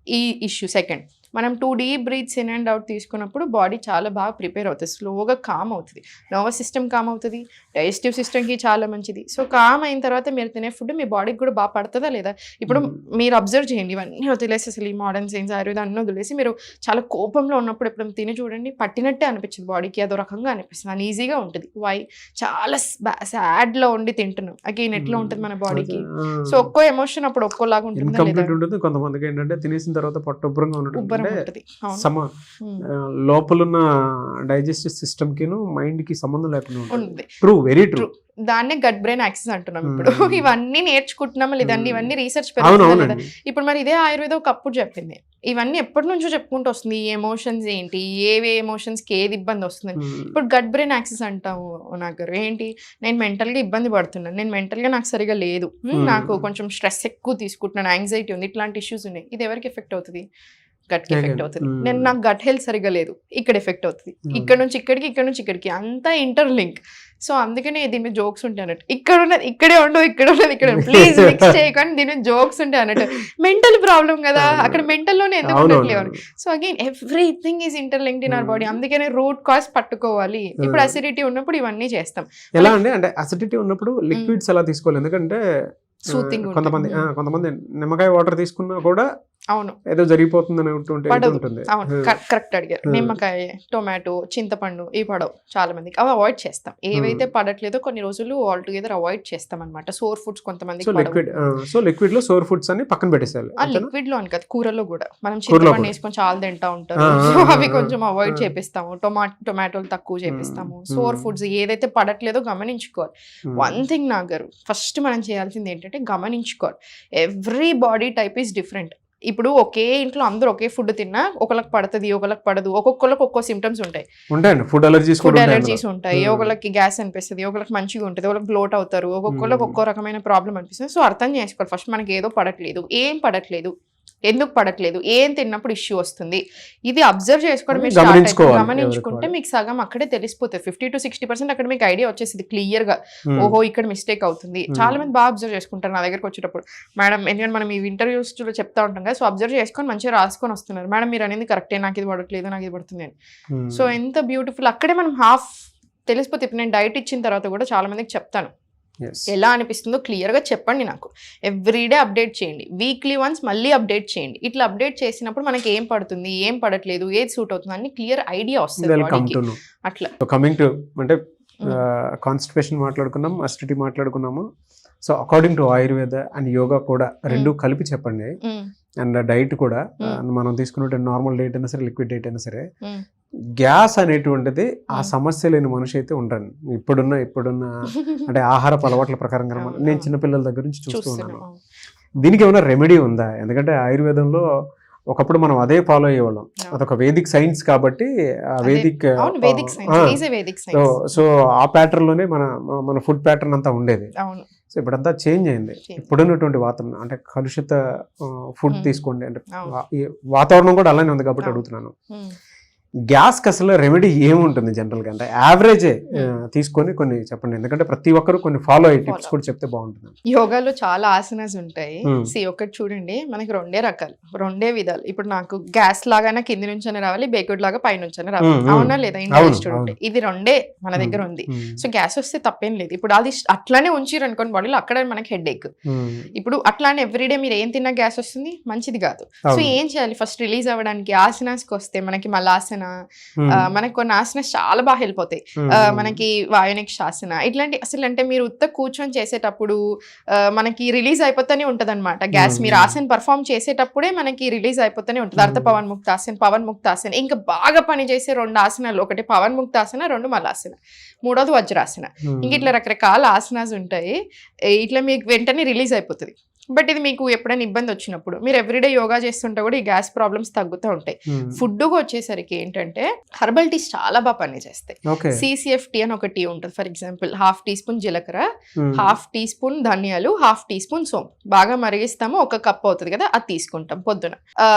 ఈ ఇష్యూ. సెకండ్, మనం 2 deep breaths in and out తీసుకున్నప్పుడు బాడీ చాలా బాగా ప్రిపేర్ అవుతుంది, స్లోగా కామ్ అవుతుంది, నర్వస్ సిస్టమ్ కామ్ అవుతుంది, డైజెస్టివ్ సిస్టమ్కి చాలా మంచిది. సో కామ్ అయిన తర్వాత మీరు తినే ఫుడ్ మీ బాడీకి కూడా బాగా పడుతుందా లేదా? ఇప్పుడు మీరు అబ్జర్వ్ చేయండి, ఇవన్నీ వదిలేసి అసలు ఈ మోడర్న్ సైన్స్ ఆయుర్వేదం అన్నీ వదిలేసి మీరు చాలా కోపంలో ఉన్నప్పుడు ఎప్పుడు తిని చూడండి, పట్టినట్టే అనిపించింది బాడీకి, అదో రకంగా అనిపిస్తుంది, అని ఈజీగా ఉంటుంది. వై? చాలా సాడ్లో ఉండి తింటున్నాం, అగైన్ ఎట్లా ఉంటుంది మన బాడీకి? సో ఒక్కో ఎమోషన్ అప్పుడు ఒక్కోలాగా ఉంటుందా లేదా? ఇన్కంప్లీట్ ఉంటుంది. కొంతమందికి ఏంటంటే తినేసిన తర్వాత పొట్ట ఉబ్బరంగా ఉబ్బరం ఉంటుంది, ఉంటుంది. అవును. లోపలున్న డైజెస్టివ్ సిస్టమ్ కి మైండ్ కి సంబంధం లేకుండా ఉంటుంది. ఉంది. True, very true. దాన్నే గట్ బ్రెయిన్ యాక్సెస్ అంటున్నాం ఇప్పుడు. ఇవన్నీ నేర్చుకుంటున్నాం లేదండి, ఇవన్నీ రీసెర్చ్ అవును, పెరుగుతుంది లేదా? అవునండి. ఇప్పుడు మరి ఇదే ఆయుర్వేదం ఒకప్పుడు చెప్పింది, ఇవన్నీ ఎప్పటి నుంచో చెప్పుకుంటూ వస్తుంది, ఈ ఎమోషన్స్ ఏంటి, ఏవే ఎమోషన్స్కి ఏది ఇబ్బంది వస్తుంది. ఇప్పుడు గట్ బ్రెయిన్ యాక్సెస్ అంటాము నాకు, ఏంటి? నేను మెంటల్గా ఇబ్బంది పడుతున్నాను, నేను మెంటల్గా నాకు సరిగా లేదు, నాకు కొంచెం స్ట్రెస్ ఎక్కువ తీసుకుంటున్నాను, యాంగ్జైటీ ఉంది, ఇట్లాంటి ఇష్యూస్ ఉన్నాయి. ఇది ఎవరికి ఎఫెక్ట్ అవుతుంది? గట్కి ఎఫెక్ట్ అవుతుంది. నేను నాకు గట్ హెల్త్ సరిగా లేదు, ఇక్కడ ఎఫెక్ట్ అవుతుంది, ఇక్కడ నుంచి ఇక్కడికి, ఇక్కడ నుంచి ఇక్కడికి, అంతా ఇంటర్లింక్. సో అందుకనే దీని మీద జోక్స్ ఉంటాయి అన్నట్టు, ఇక్కడ ఉన్నది ఇక్కడే ఉండవు, ఇక్కడ ఉన్నది ఇక్కడ, ప్లీజ్ మిక్స్ చేయకండి, దీని మీద జోక్స్ ఉంటాయి అన్నట్టు. మెంటల్ ప్రాబ్లం కదా, అక్కడ మెంటల్లోనే ఎందుకు ఉండట్లేదు? So again everything is interlinked in our body. అందుకనే రూట్ కాజ్ పట్టుకోవాలి. ఇప్పుడు అసిడిటీ ఉన్నప్పుడు ఇవన్నీ చేస్తాం. ఎలా అంటే అసిడిటీ ఉన్నప్పుడు లిక్విడ్స్ ఎలా తీసుకోవాలి? ఎందుకంటే సూతింగ్ కొంతమంది నిమ్మకాయ వాటర్ తీసుకున్నా కూడా అవును ఏదో జరిగిపోతుంది పడదు. అవును, కరెక్ట్ అడిగారు. నిమ్మకాయ, టొమాటో, చింతపండు ఇవి పడవు చాలా మందికి, అవి అవాయిడ్ చేస్తాం. ఏవైతే పడట్లేదో కొన్ని రోజులు ఆల్ టుగెదర్ అవాయిడ్ చేస్తాం అనమాట. సోర్ ఫుడ్స్ కొంతమందికి లిక్విడ్ లో సోర్ ఫుడ్స్ అని పక్కన పెట్టేసాలి. లిక్విడ్ లో అని కదా, కూరలో కూడా మనం చింతపండు వేసుకొని చాలా తింటా ఉంటారు, సో అవి కొంచెం అవాయిడ్ చేపిస్తాము. టొమాటోలు తక్కువ చేపిస్తాము. సోర్ ఫుడ్స్ ఏదైతే పడట్లేదో గమనించుకోవాలి. వన్ థింగ్ నాగారు, ఫస్ట్ మనం చేయాల్సింది ఏంటంటే గమనించుకోవాలి, every body type is different. ఇప్పుడు ఒకే ఇంట్లో అందరూ ఒకే ఫుడ్ తిన్నా ఒకళ్ళకి పడుతుంది, ఒకళ్ళకి పడదు, ఒక్కొక్కరికి ఒక్కో సిమ్టమ్స్ ఉంటాయి. ఫుడ్ అలర్జీస్ ఉంటాయి, ఒకళ్ళకి గ్యాస్ అనిపిస్తుంది, ఒకళ్ళకి మంచిగా ఉంటుంది, ఒకళ్ళకి బ్లోట్ అవుతారు, ఒక్కొక్కరికి ఒక్కో రకమైన ప్రాబ్లం అనిపిస్తుంది. సో అర్థం చేసుకోవాలి ఫస్ట్, మనకి ఏదో పడట్లేదు, ఏం పడట్లేదు, ఎందుకు పడట్లేదు, ఏం తిన్నప్పుడు ఇష్యూ వస్తుంది, ఇది అబ్జర్వ్ చేసుకోవడం మీరు గమనించుకుంటే మీకు సగం అక్కడే తెలిసిపోతుంది. 50 to 60% అక్కడ మీకు ఐడియా వచ్చేసింది క్లియర్ గా, ఓహో ఇక్కడ మిస్టేక్ అవుతుంది. చాలా మంది బాగా అబ్జర్వ్ చేసుకుంటారు నా దగ్గరకు వచ్చేటప్పుడు, మేడం ఎందుకంటే మనం ఈ ఇంటర్వ్యూస్ లో చెప్తా ఉంటాం కదా, సో అబ్జర్వ్ చేసుకొని మంచిగా రాసుకొని వస్తున్నారు, మేడం మీరు అనేది కరెక్టే, నాకు ఇది పడట్లేదు, నాకు ఇది పడుతుంది అని. సో ఎంత బ్యూటిఫుల్, అక్కడే మనం హాఫ్ తెలిసిపోతే. ఇప్పుడు నేను డైట్ ఇచ్చిన తర్వాత కూడా చాలా మందికి చెప్తాను, ఎలా అనిపిస్తుందో క్లియర్గా చెప్పండి నాకు, ఎవ్రీడే అప్డేట్ చేయండి, వీక్లీ వన్స్ మళ్ళీ అప్డేట్ చేయండి. ఇట్లా అప్డేట్ చేసినప్పుడు మనకి ఏం పడుతుంది, ఏం పడట్లేదు, ఏది సూట్ అవుతుంది అని క్లియర్ ఐడియా వస్తుంది. అట్లా కమింగ్ టు అంటే కాన్స్టిపేషన్ మాట్లాడుకున్నాం, అసిడిటీ మాట్లాడుకున్నాము. So according to Ayurveda and yoga కూడా రెండు కలిపి చెప్పండి. అండ్ డైట్ కూడా మనం తీసుకున్న నార్మల్ డైట్ అయినా సరే, లిక్విడ్ డైట్ అయినా సరే, గ్యాస్ అనేటువంటిది ఆ సమస్య లేని మనిషి అయితే ఉంటాను. ఇప్పుడున్న అంటే ఆహారపు అలవాట్ల ప్రకారంగా నేను చిన్నపిల్లల దగ్గర నుంచి చూస్తూ ఉన్నాను. దీనికి ఏమైనా రెమెడీ ఉందా? ఎందుకంటే ఆయుర్వేదంలో ఒకప్పుడు మనం అదే ఫాలో అయ్యేవాళ్ళం, అదొక వేదిక్ సైన్స్ కాబట్టి సో ఆ ప్యాటర్న్ లోనే మన ఫుడ్ ప్యాటర్న్ అంతా ఉండేది. సో ఇప్పుడంతా చేంజ్ అయింది. ఇప్పుడున్నటువంటి వాతావరణం అంటే కలుషిత ఫుడ్ తీసుకోండి, అంటే వాతావరణం కూడా అలానే ఉంది కాబట్టి అడుగుతున్నాను. గ్యాస్కి అసలు రెమెడీ ఏముంటుంది జనరల్గా? అంటే యావరేజే తీసుకొని కొన్ని చెప్పండి, ఎందుకంటే ప్రతి ఒక్కరు కొన్ని ఫాలో అయ్యే టిప్స్ కూడా చెప్తే బాగుంటుంది. యోగాలో చాలా ఆసనాస్ ఉంటాయి. ఒకటి చూడండి, మనకి రెండే రకాలు, రెండే విధాలు. ఇప్పుడు నాకు గ్యాస్ లాగానే కింది నుంచనే రావాలి, బేకుడ్ లాగా పై నుంచనే రావాలి, అవునా లేదా? ఇండియన్ ఇది రెండే మన దగ్గర ఉంది. సో గ్యాస్ వస్తే తప్పేం లేదు. ఇప్పుడు అది అట్లానే ఉంచిరు అనుకోండి బాడీలో, అక్కడ మనకి హెడ్ ఏక్. ఇప్పుడు అట్లానే ఎవ్రీడే మీరు ఏం తిన్నా గ్యాస్ వస్తుంది, మంచిది కాదు. సో ఏం చేయాలి? ఫస్ట్ రిలీజ్ అవ్వడానికి ఆసనాస్కి వస్తే మనకి మలాసన, మనకి కొన్ని ఆసనాస్ చాలా బాగా హెల్ప్ అవుతాయి. మనకి వాయునిక్ శాసన, ఇట్లాంటి అసలు అంటే మీరు ఉత్త కూర్చొని చేసేటప్పుడు మనకి రిలీజ్ అయిపోతూనే ఉంటది అనమాట గ్యాస్. మీరు ఆసన పర్ఫామ్ చేసేటప్పుడే మనకి రిలీజ్ అయిపోతూనే ఉంటుంది. అర్థ పవన్ ముక్తాసన, పవన్ ముక్తాసన. ఇంకా బాగా పని చేసే రెండు ఆసనాలు, ఒకటి పవన్ ముక్తాసన, రెండు మలాసన, మూడోది వజ్రాసన. ఇంక ఇట్లా రకరకాల ఆసనాస్ ఉంటాయి. ఇట్లా మీకు వెంటనే రిలీజ్ అయిపోతుంది. బట్ ఇది మీకు ఎప్పుడైనా ఇబ్బంది వచ్చినప్పుడు, మీరు ఎవ్రీడే యోగా చేస్తుంటే కూడా ఈ గ్యాస్ ప్రాబ్లమ్స్ తగ్గుతూ ఉంటాయి. ఫుడ్గా వచ్చేసరికి ఏంటంటే హెర్బల్ టీస్ చాలా బాగా పనిచేస్తాయి. CCFT అని ఒక టీ ఉంటుంది. ఫర్ ఎగ్జాంపుల్ 1/2 టీ స్పూన్ జీలకర్ర, 1/2 టీ స్పూన్ ధనియాలు, 1/2 టీ స్పూన్ సోంపు బాగా మరిగిస్తాము, 1 కప్ అవుతుంది కదా, అది తీసుకుంటాం పొద్దున.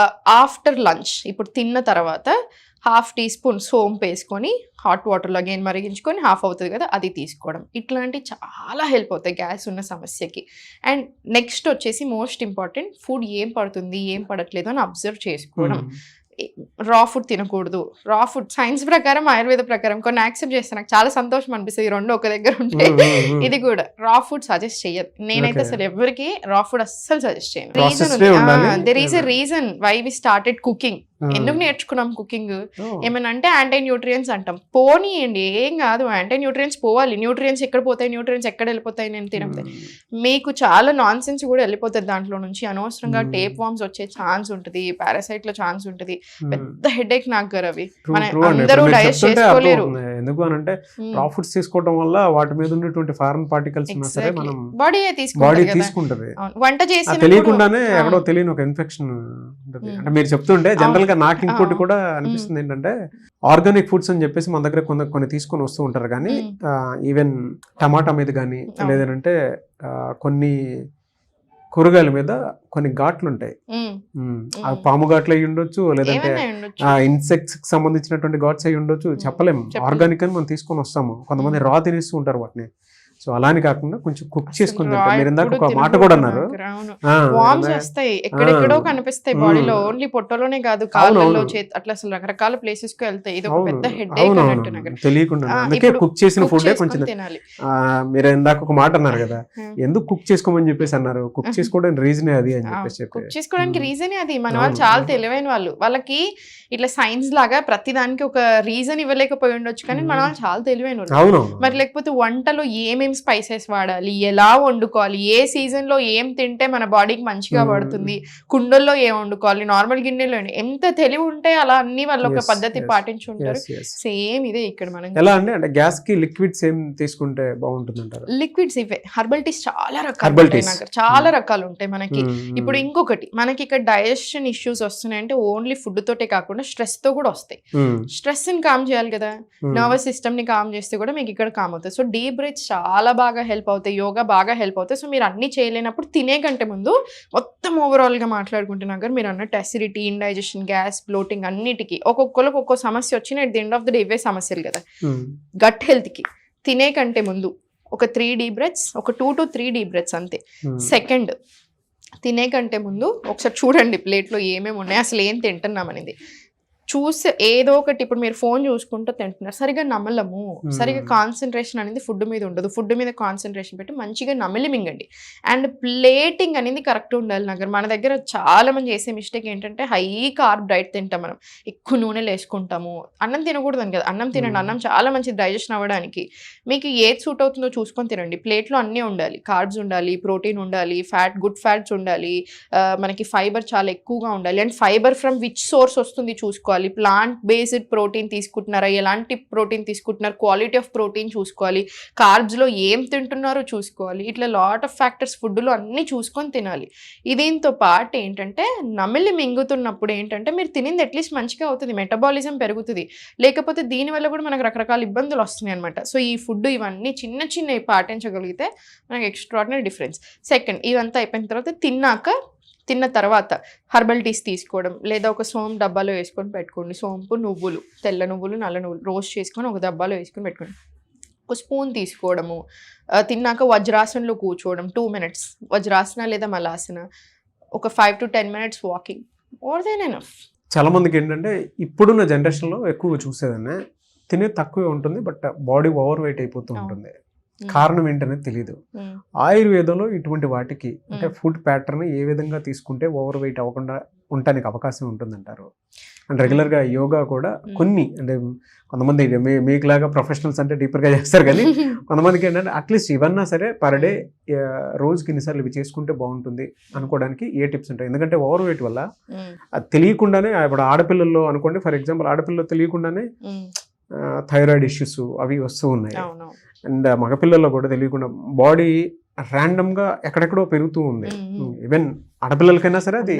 ఆఫ్టర్ లంచ్, ఇప్పుడు తిన్న తర్వాత 1/2 టీ స్పూన్ సోంపు వేసుకొని హాట్ వాటర్లో అగైన్ మరిగించుకొని 1/2 అవుతుంది కదా, అది తీసుకోవడం. ఇట్లాంటివి చాలా హెల్ప్ అవుతాయి గ్యాస్ ఉన్న సమస్యకి. అండ్ నెక్స్ట్ వచ్చేసి మోస్ట్ ఇంపార్టెంట్, ఫుడ్ ఏం పడుతుంది ఏం పడట్లేదు అని అబ్జర్వ్ చేసుకోవడం. రా ఫుడ్ తినకూడదు. రా ఫుడ్ సైన్స్ ప్రకారం, ఆయుర్వేద ప్రకారం కొన్ని యాక్సెప్ట్ చేస్తాను. నాకు చాలా సంతోషం అనిపిస్తుంది ఈ రెండు ఒక దగ్గర ఉంటే. ఇది కూడా రా ఫుడ్ సజెస్ట్ చేయదు. నేనైతే అసలు ఎవరికి రా ఫుడ్ అస్సలు సజెస్ట్ చేయను. రీజన్ ఉంది. There is a reason why we started cooking. ఎందుకు నేర్చుకున్నాం కుకింగ్? ఏమైనా అంటే యాంటీ న్యూట్రియన్స్ అంటాం. పోనీయండి, ఏం కాదు, యాంటీ న్యూట్రియన్స్ పోవాలి. న్యూట్రియన్స్ ఎక్కడ పోతాయి, న్యూట్రియన్స్ ఎక్కడ వెళ్ళిపోతాయి నేను తినకపోతే? మీకు చాలా నాన్ సెన్స్ కూడా వెళ్ళిపోతుంది దాంట్లో నుంచి. అనవసరంగా టేప్ వామ్స్ వచ్చే ఛాన్స్ ఉంటుంది, పారాసైట్ లో ఛాన్స్ ఉంటుంది. పెద్ద హెడేక్ నాకు గారు అవి. మన అందరూ డైజెస్ట్ చేసుకోలేరు. ఎందుకు అని అంటే రా ఫుడ్స్ తీసుకోవడం వల్ల వాటి మీద ఉన్నటువంటి ఫారెన్ పార్టికల్స్ బాడీ తీసుకుంటది. వంట చేసి తెలియకుండానే ఎక్కడో తెలియని ఒక ఇన్ఫెక్షన్ ఉంటుంది. అంటే మీరు చెప్తుంటే జనరల్ గా నాకు ఇంకోటి కూడా అనిపిస్తుంది ఏంటంటే, ఆర్గానిక్ ఫుడ్స్ అని చెప్పేసి మన దగ్గర కొన్ని తీసుకొని వస్తూ ఉంటారు. కానీ ఈవెన్ టమాటా మీద కానీ లేదంటే కొన్ని కూరగాయల మీద కొన్ని ఘాట్లు ఉంటాయి. ఆ పాము ఘాట్లు అయి ఉండొచ్చు, లేదంటే ఇన్సెక్ట్స్ కి సంబంధించినటువంటి ఘాట్స్ అయి ఉండొచ్చు, చెప్పలేము. ఆర్గానిక్ అని మనం తీసుకొని వస్తాము. కొంతమంది రా తినేస్తూ ఉంటారు వాటిని. సో అలాని కాకుండా కొంచెం కుక్ చేసుకుని తింటారు. మీరు ఇందాక ఒక మాట కూడా అన్నారు, వామ్స్ వస్తాయి, ఎక్కడెక్కడో కనిపిస్తాయి బాడీలో. ఓన్లీ పొట్టలోనే కాదు, కాళ్ళలో, అట్లా అసలు రకరకాల ప్లేసెస్ కి వెళ్తాయి. ఇది ఒక పెద్ద హెడేక్ అన్నట్టు తెలియకుండా. అందుకే కుక్ చేసిన ఫుడ్ కొంచెం తినాలి. మీరు ఇందాక ఒక మాట అన్నారు కదా, ఎందుకు కుక్ చేసుకోమని చెప్పేసి అన్నారు. కుక్ చేసుకోవడానికి రీజనే అది అని చెప్పేసి. కుక్ చేసుకోవడానికి రీజనే అది. మన వాళ్ళు చాలా తెలివైన వాళ్ళు. వాళ్ళకి ఇట్లా సైన్స్ లాగా ప్రతి దానికి ఒక రీజన్ ఇవ్వలేకపోయి ఉండొచ్చు, కానీ మన వాళ్ళు చాలా తెలివైన వాళ్ళు. మరి లేకపోతే వంటలో ఏమేమి స్పైసెస్ వాడాలి, ఎలా వండుకోవాలి, ఏ సీజన్ లో ఏం తింటే మన బాడీకి మంచిగా పడుతుంది, కుండల్లో ఏం వండుకోవాలి, నార్మల్ గిన్నెలో, ఎంత తెలివి ఉంటే అలా అన్ని వాళ్ళు ఒక పద్ధతి పాటించి ఉంటారు. సేమ్ ఇదే ఇక్కడ మనం. ఎలా అంటే గ్యాస్ కి లిక్విడ్స్ ఏం తీసుకుంటే బాగుంటుంది అంటారు? లిక్విడ్స్ ఇవే హెర్బల్ టీస్ చాలా రకాలు ఉంటాయి. చాలా రకాలు ఉంటాయి మనకి. ఇప్పుడు ఇంకొకటి, మనకి ఇక్కడ డైజెషన్ ఇష్యూస్ వస్తున్నాయంటే ఓన్లీ ఫుడ్ తోటే కాకుండా స్ట్రెస్ తో కూడా వస్తాయి. స్ట్రెస్ ని కామ్ చేయాలి కదా, నర్వస్ సిస్టమ్ ని కామ్ చేస్తే కూడా మీకు ఇక్కడ కామ్ అవుతుంది. సో డీప్ బ్రీత్ చాలా బాగా హెల్ప్ అవుతాయి, యోగా బాగా హెల్ప్ అవుతాయి. సో మీరు అన్ని చేయలేనప్పుడు తినే కంటే ముందు మొత్తం ఓవరాల్ గా మాట్లాడుకుంటున్నా గారు మీరు అన్నట్టు అసిడిటీ, ఇండైజెషన్, గ్యాస్, బ్లోటింగ్ అన్నిటికీ ఒక్కొక్కరికి ఒక్కో సమస్య వచ్చిన at the end of the day ఇవే సమస్యలు కదా. గట్ హెల్త్ కి తినే కంటే ముందు ఒక 3 డీప్ బ్రెత్స్, ఒక 2 to 3 డీప్ బ్రెత్స్ అంతే. సెకండ్, తినే కంటే ముందు ఒకసారి చూడండి ప్లేట్లో ఏమేమి ఉన్నాయి, అసలు ఏం తింటున్నాం అనేది చూసి. ఏదో ఒకటి, ఇప్పుడు మీరు ఫోన్ చూసుకుంటూ తింటున్నారు, సరిగా నమలము, సరిగా కాన్సన్ట్రేషన్ అనేది ఫుడ్ మీద ఉండదు. ఫుడ్ మీద కాన్సన్ట్రేషన్ పెట్టి మంచిగా నమిలి మింగండి. అండ్ ప్లేటింగ్ అనేది కరెక్ట్ ఉండాలి. నాకు మన దగ్గర చాలా మంది చేసే మిస్టేక్ ఏంటంటే, హై కార్బ్ డైట్ తింటాం మనం, ఎక్కువ నూనెలు వేసుకుంటాము. అన్నం తినకూడదని కదా, అన్నం తినండి, అన్నం చాలా మంచిది డైజెషన్ అవ్వడానికి. మీకు ఏది సూట్ అవుతుందో చూసుకొని తినండి. ప్లేట్లో అన్నీ ఉండాలి, కార్బ్స్ ఉండాలి, ప్రోటీన్ ఉండాలి, ఫ్యాట్, గుడ్ ఫ్యాట్స్ ఉండాలి, మనకి ఫైబర్ చాలా ఎక్కువగా ఉండాలి. And fibre from which source వస్తుంది చూసుకోవాలి. ప్లాంట్ బేస్డ్ ప్రోటీన్ తీసుకుంటున్నారా, ఎలాంటి ప్రోటీన్ తీసుకుంటున్నారు, క్వాలిటీ ఆఫ్ ప్రోటీన్ చూసుకోవాలి, కార్బ్స్ లో ఏం తింటున్నారో చూసుకోవాలి. ఇట్లా లాట్ ఆఫ్ ఫ్యాక్టర్స్ ఫుడ్ లో అన్ని చూసుకొని తినాలి. దీంతో పాటు ఏంటంటే, నమిలి మింగుతున్నప్పుడు ఏంటంటే మీరు తినింది అట్లీస్ట్ మంచిగా అవుతుంది, మెటబాలిజం పెరుగుతుంది. లేకపోతే దీనివల్ల కూడా మనకు రకరకాల ఇబ్బందులు వస్తున్నాయి అనమాట. సో ఈ ఫుడ్ ఇవన్నీ చిన్న చిన్నవి పాటించగలిగితే మనకు ఎక్స్ట్రాడినరీ డిఫరెన్స్. సెకండ్, ఇదంతా అయిపోయిన తర్వాత తిన్న తర్వాత హర్బల్ టీస్ తీసుకోవడం, లేదా ఒక సోంపు డబ్బాలో వేసుకొని పెట్టుకోండి. సోంపు, నువ్వులు, తెల్ల నువ్వులు, నల్ల నువ్వులు రోస్ట్ చేసుకొని ఒక డబ్బాలో వేసుకొని పెట్టుకోండి. ఒక స్పూన్ తీసుకోవడము. తిన్నాక వజ్రాసనంలో కూర్చోవడం 2 minutes, వజ్రాసన లేదా మలాసన. ఒక 5 to 10 minutes walking, more than enough. చాలా మందికి ఏంటంటే ఇప్పుడున్న జనరేషన్లో ఎక్కువగా చూసేదనే తినే తక్కువే ఉంటుంది, బట్ బాడీ ఓవర్ వెయిట్ అయిపోతూ ఉంటుంది. కారణం ఏంటనేది తెలియదు. ఆయుర్వేదంలో ఇటువంటి వాటికి అంటే ఫుడ్ ప్యాటర్న్ ఏ విధంగా తీసుకుంటే ఓవర్ వెయిట్ అవ్వకుండా ఉండటానికి అవకాశం ఉంటుందంటారు? అండ్ రెగ్యులర్గా యోగా కూడా కొన్ని, అంటే కొంతమంది మీకులాగా ప్రొఫెషనల్స్ అంటే డీపర్గా చేస్తారు, కానీ కొంతమందికి ఏంటంటే అట్లీస్ట్ ఇవన్నా సరే పర్ డే రోజుకి ఇన్నిసార్లు ఇవి చేసుకుంటే బాగుంటుంది అనుకోవడానికి ఏ టిప్స్ ఉంటాయి? ఎందుకంటే ఓవర్ వెయిట్ వల్ల అది తెలియకుండానే, ఇప్పుడు ఆడపిల్లల్లో అనుకోండి ఫర్ ఎగ్జాంపుల్, ఆడపిల్లల్లో తెలియకుండానే థైరాయిడ్ ఇష్యూస్ అవి వస్తూ ఉన్నాయి. అండ్ మగపిల్లల్లో కూడా తెలియకుండా బాడీ ర్యాండమ్ గా ఎక్కడెక్కడో పెరుగుతూ ఉంది. ఈవెన్ ఆడపిల్లలకైనా సరే అది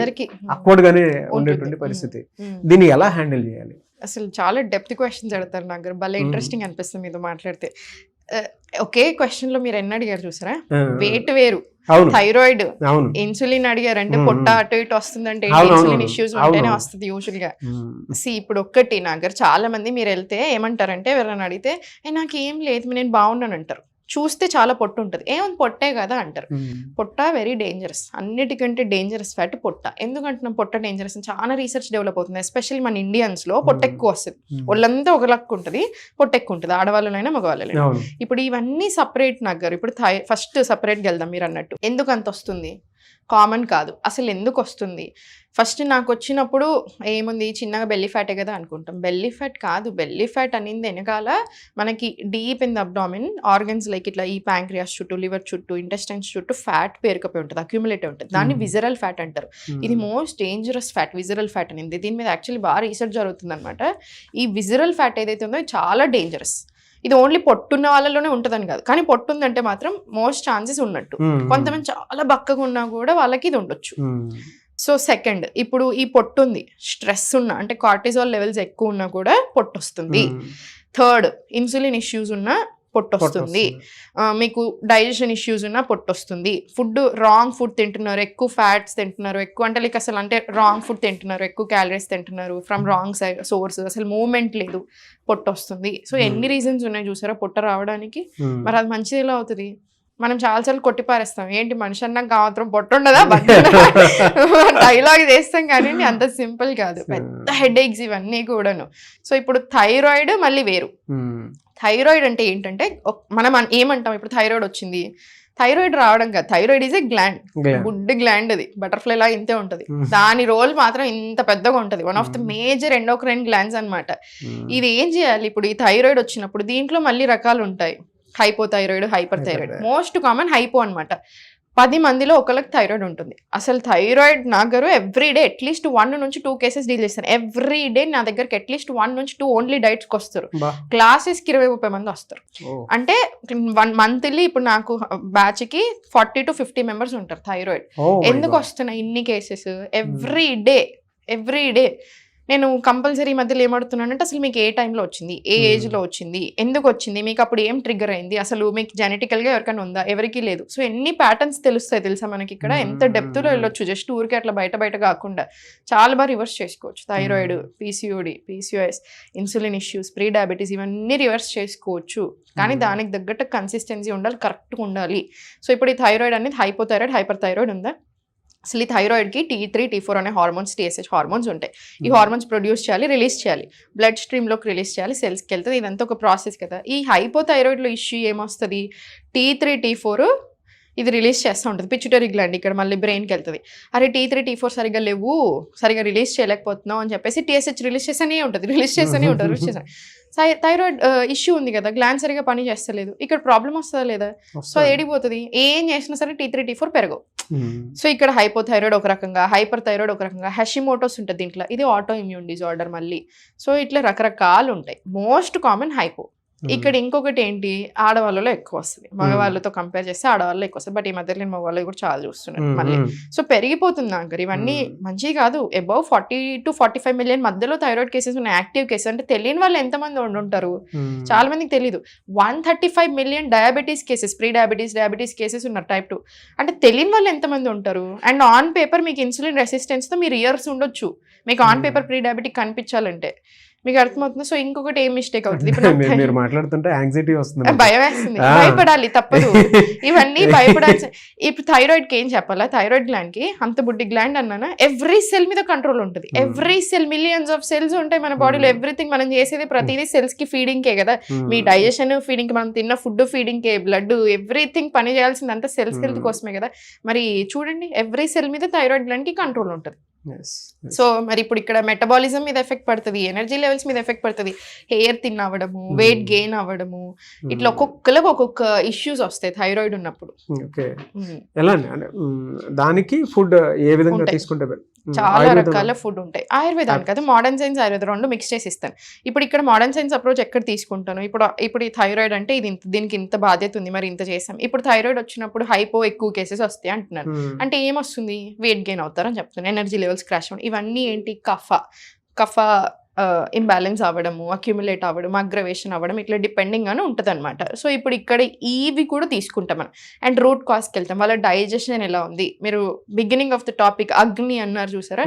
అక్వర్డ్ గానే ఉండేటువంటి పరిస్థితి. దీన్ని ఎలా హ్యాండిల్ చేయాలి? అసలు చాలా డెప్త్ క్వశ్చన్స్ అడతారు నాకు, భలే ఇంట్రెస్టింగ్ అనిపిస్తుంది మీతో మాట్లాడితే. ఒకే క్వశ్చన్ లో మీరు ఎన్ని అడిగారు చూసారా? వెయిట్ వేరు, థైరాయిడ్, ఇన్సులిన్ అడిగారు, అంటే పొట్ట అటు ఇటు వస్తుందంటే ఇన్సులిన్ ఇష్యూస్ ఉంటేనే వస్తుంది యూజువల్ గా. ఇప్పుడు ఒక్కటి నాగర్, చాలా మంది మీరు వెళ్తే ఏమంటారంటే, ఎవరైనా అడిగితే నాకు ఏం లేదు నేను బాగున్నాను అంటారు. చూస్తే చాలా పొట్టు ఉంటుంది, ఏముంది పొట్టే కదా అంటారు. పొట్ట వెరీ డేంజరస్, అన్నిటికంటే డేంజరస్ ఫ్యాట్ పొట్ట. ఎందుకంటున్నాం పొట్ట డేంజరస్ అని? చాలా రీసెర్చ్ డెవలప్ అవుతుంది, ఎస్పెషల్లీ మన ఇండియన్స్లో పొట్ట ఎక్కువ వస్తుంది. ఒళ్ళంతా ఒక లక్కు ఉంటుంది, పొట్ట ఎక్కువ ఉంటుంది, ఆడవాళ్ళైనా మగవాళ్ళైనా. ఇప్పుడు ఇవన్నీ సపరేట్ నగ్గరు. ఇప్పుడు ఫస్ట్ సపరేట్గా వెళ్దాం. మీరు అన్నట్టు ఎందుకు అంత వస్తుంది? కామన్ కాదు, అసలు ఎందుకు వస్తుంది? ఫస్ట్ నాకు వచ్చినప్పుడు ఏముంది, చిన్నగా బెల్లీ ఫ్యాటే కదా అనుకుంటాం. బెల్లీ ఫ్యాట్ కాదు. బెల్లీ ఫ్యాట్ అనేది వెనకాల మనకి deep in the abdomen organs like ఇట్లా ఈ ప్యాంక్రియాస్ చుట్టూ, లివర్ చుట్టూ, ఇంటెస్టైన్స్ చుట్టూ ఫ్యాట్ పేరుకపోయి ఉంటుంది, అక్యూములేట్ ఉంటుంది. దాన్ని విజరల్ ఫ్యాట్ అంటారు. ఇది most dangerous fat, visceral fat అనేది. దీని మీద యాక్చువల్లీ బాగా రీసెర్చ్ జరుగుతుంది అనమాట. ఈ విజరల్ ఫ్యాట్ ఏదైతే ఉందో చాలా డేంజరస్. ఇది ఓన్లీ పొట్టున్న వాళ్ళలోనే ఉంటుందని కాదు, కానీ పొట్టుందంటే మాత్రం మోస్ట్ ఛాన్సెస్ ఉన్నట్టు. కొంతమంది చాలా బక్కగా ఉన్నా కూడా వాళ్ళకి ఇది ఉండొచ్చు. సో సెకండ్, ఇప్పుడు ఈ పొట్టుంది, స్ట్రెస్ ఉన్నా అంటే కార్టిజాల్ లెవెల్స్ ఎక్కువ ఉన్నా కూడా పొట్టు వస్తుంది. థర్డ్, ఇన్సులిన్ ఇష్యూస్ ఉన్నా పొట్టు వస్తుంది. మీకు డైజెషన్ ఇష్యూస్ ఉన్నా పొట్టు వస్తుంది. ఫుడ్ రాంగ్ ఫుడ్ తింటున్నారు, ఎక్కువ ఫ్యాట్స్ తింటున్నారు, ఎక్కువ అంటే లైక్ అసలు అంటే రాంగ్ ఫుడ్ తింటున్నారు, ఎక్కువ క్యాలరీస్ తింటున్నారు ఫ్రమ్ రాంగ్ సోర్స్, అసలు మూవ్మెంట్ లేదు, పొట్టు వస్తుంది. సో ఎన్ని రీజన్స్ ఉన్నాయి చూసారా పొట్ట రావడానికి. మరి అది మంచిది ఎలా అవుతుంది? మనం చాలాసార్లు కొట్టిపారేస్తాం, ఏంటి మనిషి అన్నాక మాత్రం పొట్టు ఉండదా డైలాగ్ చేస్తాం, కానీ అంత సింపుల్ కాదు. పెద్ద హెడ్ ఏక్స్ ఇవన్నీ కూడాను. సో ఇప్పుడు థైరాయిడ్ మళ్ళీ వేరు. థైరాయిడ్ అంటే ఏంటంటే మనం ఏమంటాం, ఇప్పుడు థైరాయిడ్ వచ్చింది, థైరాయిడ్ రావడం కాదు, thyroid is a gland, good gland. అది బటర్ఫ్లై లాగా ఇంతే ఉంటుంది, దాని రోల్ మాత్రం ఇంత పెద్దగా ఉంటుంది. One of the major endocrine glands అనమాట. ఇది ఏం చేయాలి? ఇప్పుడు ఈ థైరాయిడ్ వచ్చినప్పుడు దీంట్లో మళ్ళీ రకాలు ఉంటాయి, hypothyroid, hyper thyroid. Most common hypo అనమాట. 10 మందిలో ఒకరికి థైరాయిడ్ ఉంటుంది. అసలు థైరాయిడ్ నాగరు ఎవ్రీడే అట్లీస్ట్ 1 నుంచి 2 కేసెస్ డీల్ చేస్తాను. ఎవ్రీడే నా దగ్గరికి అట్లీస్ట్ 1 నుంచి 2 ఓన్లీ డైట్స్కి వస్తారు. క్లాసెస్కి 20-30 మంది వస్తారు. అంటే 1 మంత్లీ ఇప్పుడు నాకు బ్యాచ్కి 40 to 50 మెంబర్స్ ఉంటారు థైరాయిడ్. ఎందుకు వస్తున్నాయి ఇన్ని కేసెస్? ఎవ్రీడే నేను కంపల్సరీ మధ్యలో ఏమడుతున్నానంటే, అసలు మీకు ఏ టైంలో వచ్చింది, ఏ ఏజ్లో వచ్చింది, ఎందుకు వచ్చింది, మీకు అప్పుడు ఏం ట్రిగ్గర్ అయింది, అసలు మీకు జెనెటికల్గా ఎవరికైనా ఉందా, ఎవరికి లేదు. సో ఎన్ని ప్యాటర్న్స్ తెలుస్తాయి తెలుసా మనకి ఇక్కడ, ఎంత డెప్త్లో వెళ్ళొచ్చు. జస్ట్ ఊరికే అట్లా బయట కాకుండా చాలా బాగా రివర్స్ చేసుకోవచ్చు. Thyroid, PCOD, PCOS, insulin issues, pre diabetes, ఇవన్నీ రివర్స్ చేసుకోవచ్చు. కానీ దానికి తగ్గట్టు కన్సిస్టెన్సీ ఉండాలి, కరెక్ట్గా ఉండాలి. సో ఇప్పుడు ఈ థైరాయిడ్ అనేది హైపోథైరాయిడ్, హైపర్ థైరాయిడ్ ఉందా? అసలు ఈ థైరాయిడ్కి T3, T4 అనే హార్మోన్స్, TSH హార్మోన్స్ ఉంటాయి. ఈ హార్మోన్స్ ప్రొడ్యూస్ చేయాలి, రిలీజ్ చేయాలి, బ్లడ్ స్ట్రీమ్లోకి రిలీజ్ చేయాలి, సెల్స్కి వెళ్తుంది. ఇదంతా ఒక ప్రాసెస్ కదా. ఈ హైపోథైరాయిడ్లో ఇష్యూ ఏమొస్తుంది? T3, T4 ఇది రిలీజ్ చేస్తూ ఉంటుంది, పిచ్యుటరీ గ్లాండ్ ఇక్కడ మళ్ళీ బ్రెయిన్కి వెళ్తుంది. అరే T3, T4 సరిగా లేవు, సరిగా రిలీజ్ చేయలేకపోతున్నావు అని చెప్పేసి TSH రిలీజ్ చేస్తూనే ఉంటుంది. థైరాయిడ్ ఇష్యూ ఉంది కదా, గ్లాండ్ సరిగా పని చేస్తలేదు, ఇక్కడ ప్రాబ్లం వస్తుందా లేదా? సో ఏడిపోతుంది, ఏం చేసినా సరే T3, T4 పెరగవు. సో ఇక్కడ హైపోథైరాయిడ్ ఒక రకంగా, హైపర్ థైరాయిడ్ ఒక రకంగా, హెషిమోటోస్ ఉంటుంది దీంట్లో, ఇది ఆటో ఇమ్యూన్ డిజార్డర్ మళ్ళీ. సో ఇట్లా రకరకాలు ఉంటాయి. Most common hypo. ఇక్కడ ఇంకొకటి ఏంటి, ఆడవాళ్ళలో ఎక్కువ వస్తుంది, మగవాళ్ళతో కంపేర్ చేస్తే ఆడవాళ్ళు ఎక్కువ వస్తుంది. బట్ ఈ మధ్యలో నేను మగవాళ్ళు కూడా చాలా చూస్తున్నాను మళ్ళీ. సో పెరిగిపోతుంది నాకు. ఇవన్నీ మంచిది కాదు. అబౌవ్ 40 to 45 మిలియన్ మధ్యలో థైరాయిడ్ కేసెస్ ఉన్నాయి, యాక్టివ్ కేసెస్. అంటే తెలియని వాళ్ళు ఎంతమంది ఉంటారు, చాలా మందికి తెలియదు. 135 million diabetes cases, pre diabetes cases ఉన్నారు, టైప్ 2. అంటే తెలియని వాళ్ళు ఎంతమంది ఉంటారు. అండ్ ఆన్ పేపర్ మీకు ఇన్సులిన్ రెసిస్టెన్స్తో మీరు ఇయర్స్ ఉండొచ్చు, మీకు ఆన్ పేపర్ ప్రీ డయాబెటిక్ కనిపించాలంటే. మీకు అర్థమవుతుంది. సో ఇంకొకటి ఏం మిస్టేక్ అవుతుంది, మీరు మాట్లాడుతుంటే యాంగ్జైటీ వస్తుంది, భయం వేస్తుంది, భయపడాలి తప్పదు, ఇవన్నీ భయపడాల్సి. ఇప్పుడు థైరాయిడ్కి ఏం చెప్పాలా, థైరాయిడ్ గ్లాండ్కి అంత బుడ్డి గ్లాండ్ అన్నానా, ఎవ్రీ సెల్ మీద కంట్రోల్ ఉంటుంది. Every cell, millions of cells ఉంటాయి మన బాడీలో. ఎవ్రీథింగ్ మనం చేసేది ప్రతిదీ సెల్స్కి ఫీడింగ్కే కదా. మీ డైజెషన్ ఫీడింగ్కి, మనం తిన్న ఫుడ్ ఫీడింగ్కే, బ్లడ్ ఎవ్రీథింగ్ పని చేయాల్సింది అంతా సెల్స్ హెల్త్ కోసమే కదా. మరి చూడండి, ఎవ్రీ సెల్ మీద థైరాయిడ్ గ్లాండ్కి కంట్రోల్ ఉంటుంది. సో మరి ఇప్పుడు ఇక్కడ మెటబాలిజం మీద ఎఫెక్ట్ పడుతుంది, ఎనర్జీ లెవెల్స్ మీద ఎఫెక్ట్ పడుతుంది, హెయిర్ థిన్ అవ్వడము, వెయిట్ గెయిన్ అవ్వడము, ఇట్లా ఒక్కొక్కరికి ఒక్కొక్క ఇష్యూస్ వస్తాయి థైరాయిడ్ ఉన్నప్పుడు. ఎలా దానికి ఫుడ్ ఏ విధంగా తీసుకుంటే చాలా రకాల ఫుడ్ ఉంటాయి. ఆయుర్వేదానికి కదా, మోడర్న్ సైన్స్ ఆయుర్వేద రెండు మిక్స్ చేసి ఇస్తాను. ఇప్పుడు ఇక్కడ మోడర్న్ సైన్స్ అప్రోచ్ ఎక్కడ తీసుకుంటాను, ఇప్పుడు ఈ థైరాయిడ్ అంటే ఇది దీనికి ఇంత బాధ్యత ఉంది, మరి ఇంత చేస్తాం. ఇప్పుడు థైరాయిడ్ వచ్చినప్పుడు హైపో ఎక్కువ కేసెస్ వస్తాయి అంటున్నారు. అంటే ఏమొస్తుంది, వెయిట్ గెయిన్ అవుతారని చెప్తున్నాను, ఎనర్జీ లెవెల్స్ క్రాష్ అవ్వడం, ఇవన్నీ ఏంటి, కఫ ఇంబ్యాలెన్స్ అవ్వడము, అక్యుములేట్ అవ్వడం, అగ్రవేషన్ అవ్వడం, ఇట్లా డిపెండింగ్ అని ఉంటుంది అనమాట. సో ఇప్పుడు ఇక్కడ ఇవి కూడా తీసుకుంటాం మనం. అండ్ రూట్ కాజ్కి వెళ్తాం, వాళ్ళ డైజెషన్ ఎలా ఉంది. మీరు బిగినింగ్ ఆఫ్ ద టాపిక్ అగ్ని అన్నారు చూసారా,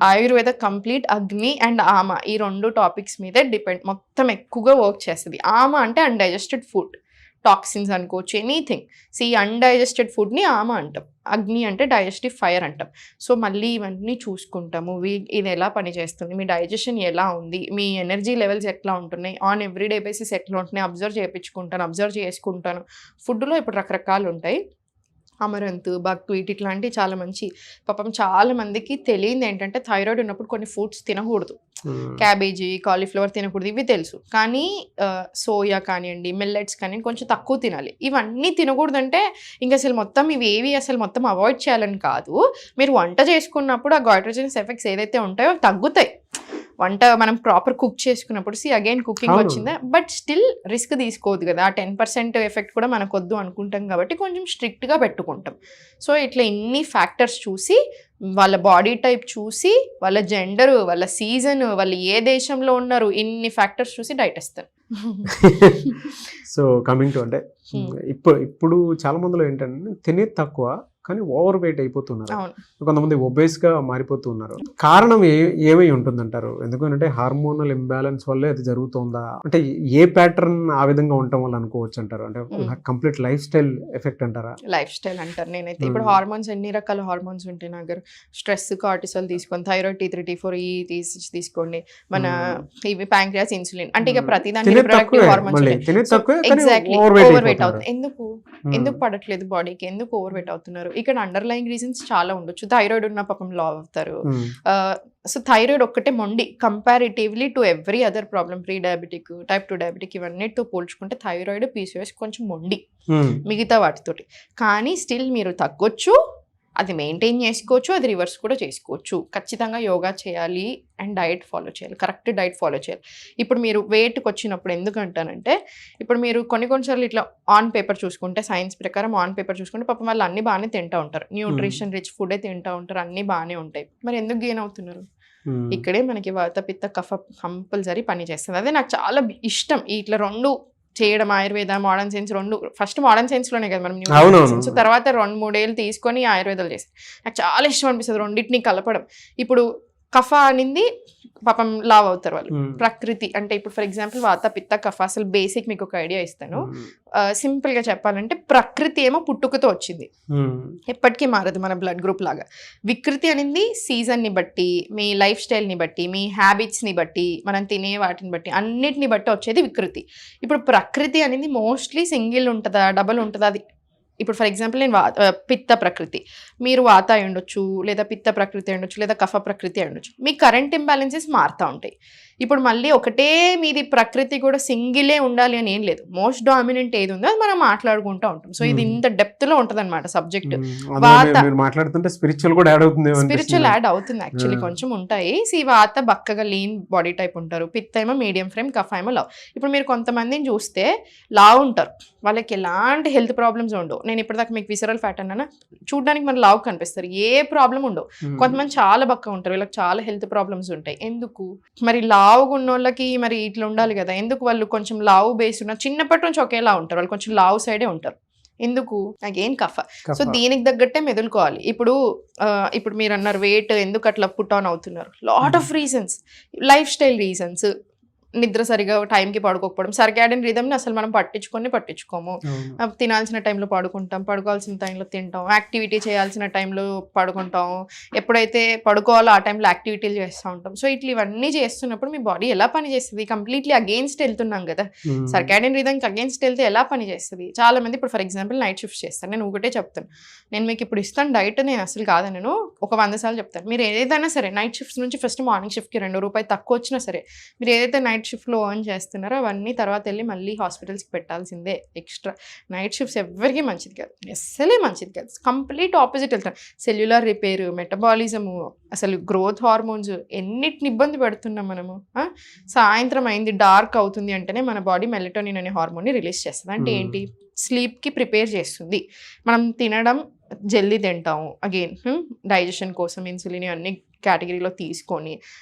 ఆయుర్వేద కంప్లీట్ అగ్ని అండ్ ఆమ, ఈ 2 టాపిక్స్ మీదే డిపెండ్ మొత్తం ఎక్కువగా వర్క్ చేస్తుంది. ఆమ అంటే అన్డైజెస్టెడ్ ఫుడ్, టాక్సిన్స్ అనుకోవచ్చు, ఎనీథింగ్. అన్డైజెస్టెడ్ ఫుడ్ని ఆమ అంటాం, అగ్ని అంటే డైజెస్టివ్ ఫైర్ అంటాం. సో మళ్ళీ ఇవన్నీ చూసుకుంటాము, ఇది ఎలా పనిచేస్తుంది, మీ డైజెషన్ ఎలా ఉంది, మీ ఎనర్జీ లెవెల్స్ ఎట్లా ఉంటున్నాయి, ఆన్ ఎవ్రీడే బేసిస్ ఎట్లా ఉంటున్నాయి అబ్జర్వ్ చేసుకుంటాను. ఫుడ్లో ఇప్పుడు రకరకాలు ఉంటాయి, అమరంత్, బక్వీట్ ఇట్లాంటివి చాలా మంచి. పాపం చాలా మందికి తెలియదు ఏంటంటే థైరాయిడ్ ఉన్నప్పుడు కొన్ని ఫుడ్స్ తినకూడదు, క్యాబేజీ, కాలీఫ్లవర్ తినకూడదు, ఇవి తెలుసు. కానీ సోయా కానివ్వండి, మిల్లెట్స్ కానివ్వండి కొంచెం తక్కువ తినాలి. ఇవన్నీ తినకూడదంటే ఇంకా అసలు మొత్తం ఇవేవి అసలు మొత్తం అవాయిడ్ చేయాలని కాదు, మీరు వంట చేసుకున్నప్పుడు ఆ గాయిట్రోజెనస్ ఎఫెక్ట్స్ ఏదైతే ఉంటాయో అవి తగ్గుతాయి. వంట మనం ప్రాపర్ కుక్ చేసుకున్నప్పుడు అగైన్ కుకింగ్ వచ్చిందా, బట్ స్టిల్ రిస్క్ తీసుకోవద్దు కదా. ఆ 10% ఎఫెక్ట్ కూడా మనకు వద్దు అనుకుంటాం కాబట్టి కొంచెం స్ట్రిక్ట్గా పెట్టుకుంటాం. సో ఇట్లా ఇన్ని ఫ్యాక్టర్స్ చూసి, వాళ్ళ బాడీ టైప్ చూసి, వాళ్ళ జెండర్, వాళ్ళ సీజన్, వాళ్ళు ఏ దేశంలో ఉన్నారు, ఇన్ని ఫ్యాక్టర్స్ చూసి డైట్ ఇస్తారు. సో కమింగ్ టు అంటే ఇప్పుడు చాలా మందిలో ఏంటంటే తినేది తక్కువ కానీ ఓవర్ వెయిట్ అయిపోతున్నారు, కొంతమంది ఒబేస్గా మారిపోతున్నారు. కారణం ఏమై ఉంటుందంటారు? ఎందుకంటే హార్మోనల్ ఇంబ్యాలెన్స్ వల్లే అది జరుగుతుందా, అంటే ఏ ప్యాటర్న్ ఆ విధంగా ఉండటం వల్ల అనుకోవచ్చు అంటారు? అంటే కంప్లీట్ లైఫ్ స్టైల్ ఎఫెక్ట్ అంటారా? లైఫ్ స్టైల్ అంటారు నేనైతే. ఇప్పుడు హార్మోన్స్ ఎన్ని రకాల హార్మోన్స్ ఉంటాయి నా దగ్గర, స్ట్రెస్ కార్టిసోల్ తీసుకోండి, థైరాయిడ్ T3 T4 తీసుకోండి, మన ఇవి ప్యాంక్రియాస్, ఇన్సులిన్, అంటే ఇక ప్రతిదానికి reproductive hormones. Exactly over weight అవుతుంది. ఎందుకు పడట్లేదు బాడీకి, ఎందుకు ఓవర్ వెయిట్ అవుతున్నారు? ఇక్కడ అండర్లైన్ రీజన్స్ చాలా ఉండొచ్చు. థైరాయిడ్ ఉన్న పాపం లా అవుతారు. సో థైరాయిడ్ ఒక్కటే మొండి comparatively to every other problem, pre diabetic, type 2 diabetic ఇవన్నిటితో పోల్చుకుంటే థైరాయిడ్, PCOS కొంచెం మొండి మిగతా వాటితోటి. కానీ స్టిల్ మీరు తగ్గొచ్చు, అది మెయింటైన్ చేసుకోవచ్చు, అది రివర్స్ కూడా చేసుకోవచ్చు. ఖచ్చితంగా యోగా చేయాలి అండ్ డైట్ ఫాలో చేయాలి, కరెక్ట్ డైట్ ఫాలో చేయాలి. ఇప్పుడు మీరు వెయిట్కి వచ్చినప్పుడు ఎందుకంటానంటే, ఇప్పుడు మీరు కొన్నిసార్లు ఇట్లా ఆన్ పేపర్ చూసుకుంటే, సైన్స్ ప్రకారం ఆన్ పేపర్ చూసుకుంటే పాపం వాళ్ళు అన్ని బాగానే తింటూ ఉంటారు, న్యూట్రిషన్ రిచ్ ఫుడే తింటూ ఉంటారు, అన్నీ బాగానే ఉంటాయి. మరి ఎందుకు గెయిన్ అవుతున్నారు? ఇక్కడే మనకి వాత, పిత్త, కఫ కంపల్సరీ పని చేస్తుంది. అదే నాకు చాలా ఇష్టం ఇట్లా రెండు చేయడం, ఆయుర్వేద, మోడర్న్ సైన్స్ రెండు. ఫస్ట్ మోడర్న్ సైన్స్లోనే కదా మనం న్యూట్రిషన్, సో తర్వాత 2-3 ఏళ్ళు తీసుకొని ఆయుర్వేదాలు చేస్తాం. నాకు చాలా ఇష్టం అనిపిస్తుంది రెండింటిని కలపడం. ఇప్పుడు కఫ అనింది పాపం లావ్ అవుతారు వాళ్ళు, ప్రకృతి అంటే ఇప్పుడు ఫర్ ఎగ్జాంపుల్ వాత, పిత్త, కఫ, అసలు బేసిక్ మీకు ఒక ఐడియా ఇస్తాను. సింపుల్గా చెప్పాలంటే ప్రకృతి ఏమో పుట్టుకతో వచ్చింది, ఎప్పటికీ మారదు, మన బ్లడ్ గ్రూప్ లాగా. వికృతి అనేది సీజన్ని బట్టి, మీ లైఫ్ స్టైల్ని బట్టి, మీ హ్యాబిట్స్ని బట్టి, మనం తినే వాటిని బట్టి, అన్నిటిని బట్టి వచ్చేది వికృతి. ఇప్పుడు ప్రకృతి అనేది మోస్ట్లీ సింగిల్ ఉంటుందా, డబల్ ఉంటుందా? అది ఇప్పుడు ఫర్ ఎగ్జాంపుల్ నేను పిత్త ప్రకృతి, మీరు వాత అయి ఉండొచ్చు, లేదా పిత్త ప్రకృతి అయి ఉండొచ్చు, లేదా కఫ ప్రకృతి అయి ఉండొచ్చు. మీ కరెంట్ ఇంబ్యాలెన్సెస్ మారుతూ ఉంటాయి. ఇప్పుడు మళ్ళీ ఒకటే మీది ప్రకృతి కూడా సింగిలే ఉండాలి అని ఏం లేదు, మోస్ట్ డామినెంట్ ఏది ఉందో అది మనం మాట్లాడుకుంటూ ఉంటాం. సో ఇది ఇంత డెప్త్ లో ఉంటుంది అనమాట సబ్జెక్ట్. స్పిరిచువల్ యాడ్ అవుతుంది యాక్చువల్లీ, కొంచెం ఉంటాయి. వాత బక్కగా లీన్ బాడీ టైప్ ఉంటారు, పిత్త ఏమో మీడియం ఫ్రేమ్, కఫ ఏమో లావ్. ఇప్పుడు మీరు కొంతమందిని చూస్తే లావ్ ఉంటారు, వాళ్ళకి ఎలాంటి హెల్త్ ప్రాబ్లమ్స్ ఉండవు. నేను ఇప్పటిదాకా మీకు విసరల్ ఫ్యాట్ అన్నా, చూడడానికి మన లావ్ కనిపిస్తారు, ఏ ప్రాబ్లం ఉండవు. కొంతమంది చాలా బక్కగా ఉంటారు, వీళ్ళకి చాలా హెల్త్ ప్రాబ్లమ్స్ ఉంటాయి. ఎందుకు మరి? లావుగా ఉన్న వాళ్ళకి మరి ఇట్లా ఉండాలి కదా, ఎందుకు వాళ్ళు కొంచెం లావు బేస్ ఉన్న చిన్నప్పటి నుంచి ఒకేలా ఉంటారు, వాళ్ళు కొంచెం లావు సైడే ఉంటారు. ఎందుకు? అగైన్ కఫ. సో దీనికి తగ్గట్టే మెదులుకోవాలి. ఇప్పుడు మీరు అన్నారు వెయిట్ ఎందుకు అట్లా పుట్ ఆన్ అవుతున్నారు, lot of reasons, life style reasons, నిద్ర సరిగా టైంకి పడుకోకపోవడం, సర్కాడియన్ రిథమ్ని అసలు మనం పట్టించుకోము. తినాల్సిన టైంలో పడుకుంటాం, పడుకోవాల్సిన టైంలో తింటాం, యాక్టివిటీ చేయాల్సిన టైంలో పడుకుంటాం, ఎప్పుడైతే పడుకోవాలో ఆ టైంలో యాక్టివిటీలు చేస్తూ ఉంటాం. సో ఇవన్నీ చేస్తున్నప్పుడు మీ బాడీ ఎలా పని చేస్తుంది? కంప్లీట్లీ అగెయిన్స్ట్ వెళ్తున్నాం కదా, సర్కాడియన్ రిథమ్కి అగెయిన్స్ట్ వెళ్తే ఎలా పని చేస్తుంది? చాలా మంది ఇప్పుడు ఫర్ ఎగ్జాంపుల్ నైట్ షిఫ్ట్ చేస్తాను, నేను ఒకటే చెప్తాను, నేను మీకు ఇప్పుడు ఇస్తాను డైట్, నేను అసలు కాదని నేను ఒక 100 సార్లు చెప్తాను. మీరు ఏదైనా సరే నైట్ షిఫ్ట్స్ నుంచి ఫస్ట్ మార్నింగ్ షిఫ్ట్కి ₹2 తక్కువ వచ్చినా సరే, మీరు ఏదైతే నైట్ షిఫ్ట్లో ఎర్న్ చేస్తున్నారో అవన్నీ తర్వాత వెళ్ళి మళ్ళీ హాస్పిటల్స్కి పెట్టాల్సిందే ఎక్స్ట్రా. నైట్ షిఫ్ట్స్ ఎవరికి మంచిది కాదు, అస్సలే మంచిది కాదు, కంప్లీట్ ఆపోజిట్ వెళ్తాం. సెల్యులర్ రిపేర్, మెటబాలిజము, అసలు గ్రోత్ హార్మోన్స్, ఎన్నిటిని ఇబ్బంది పెడుతున్నాం మనము. సాయంత్రం అయింది, డార్క్ అవుతుంది అంటేనే మన బాడీ మెలటోనిన్ అనే హార్మోన్ని రిలీజ్ చేస్తుంది. అంటే ఏంటి? స్లీప్కి ప్రిపేర్ చేస్తుంది. మనం తినడం జల్దీ తింటాము, అగైన్ డైజెషన్ కోసం ఇన్సులిన్ అన్ని కేటగిరీలో తీసుకొని,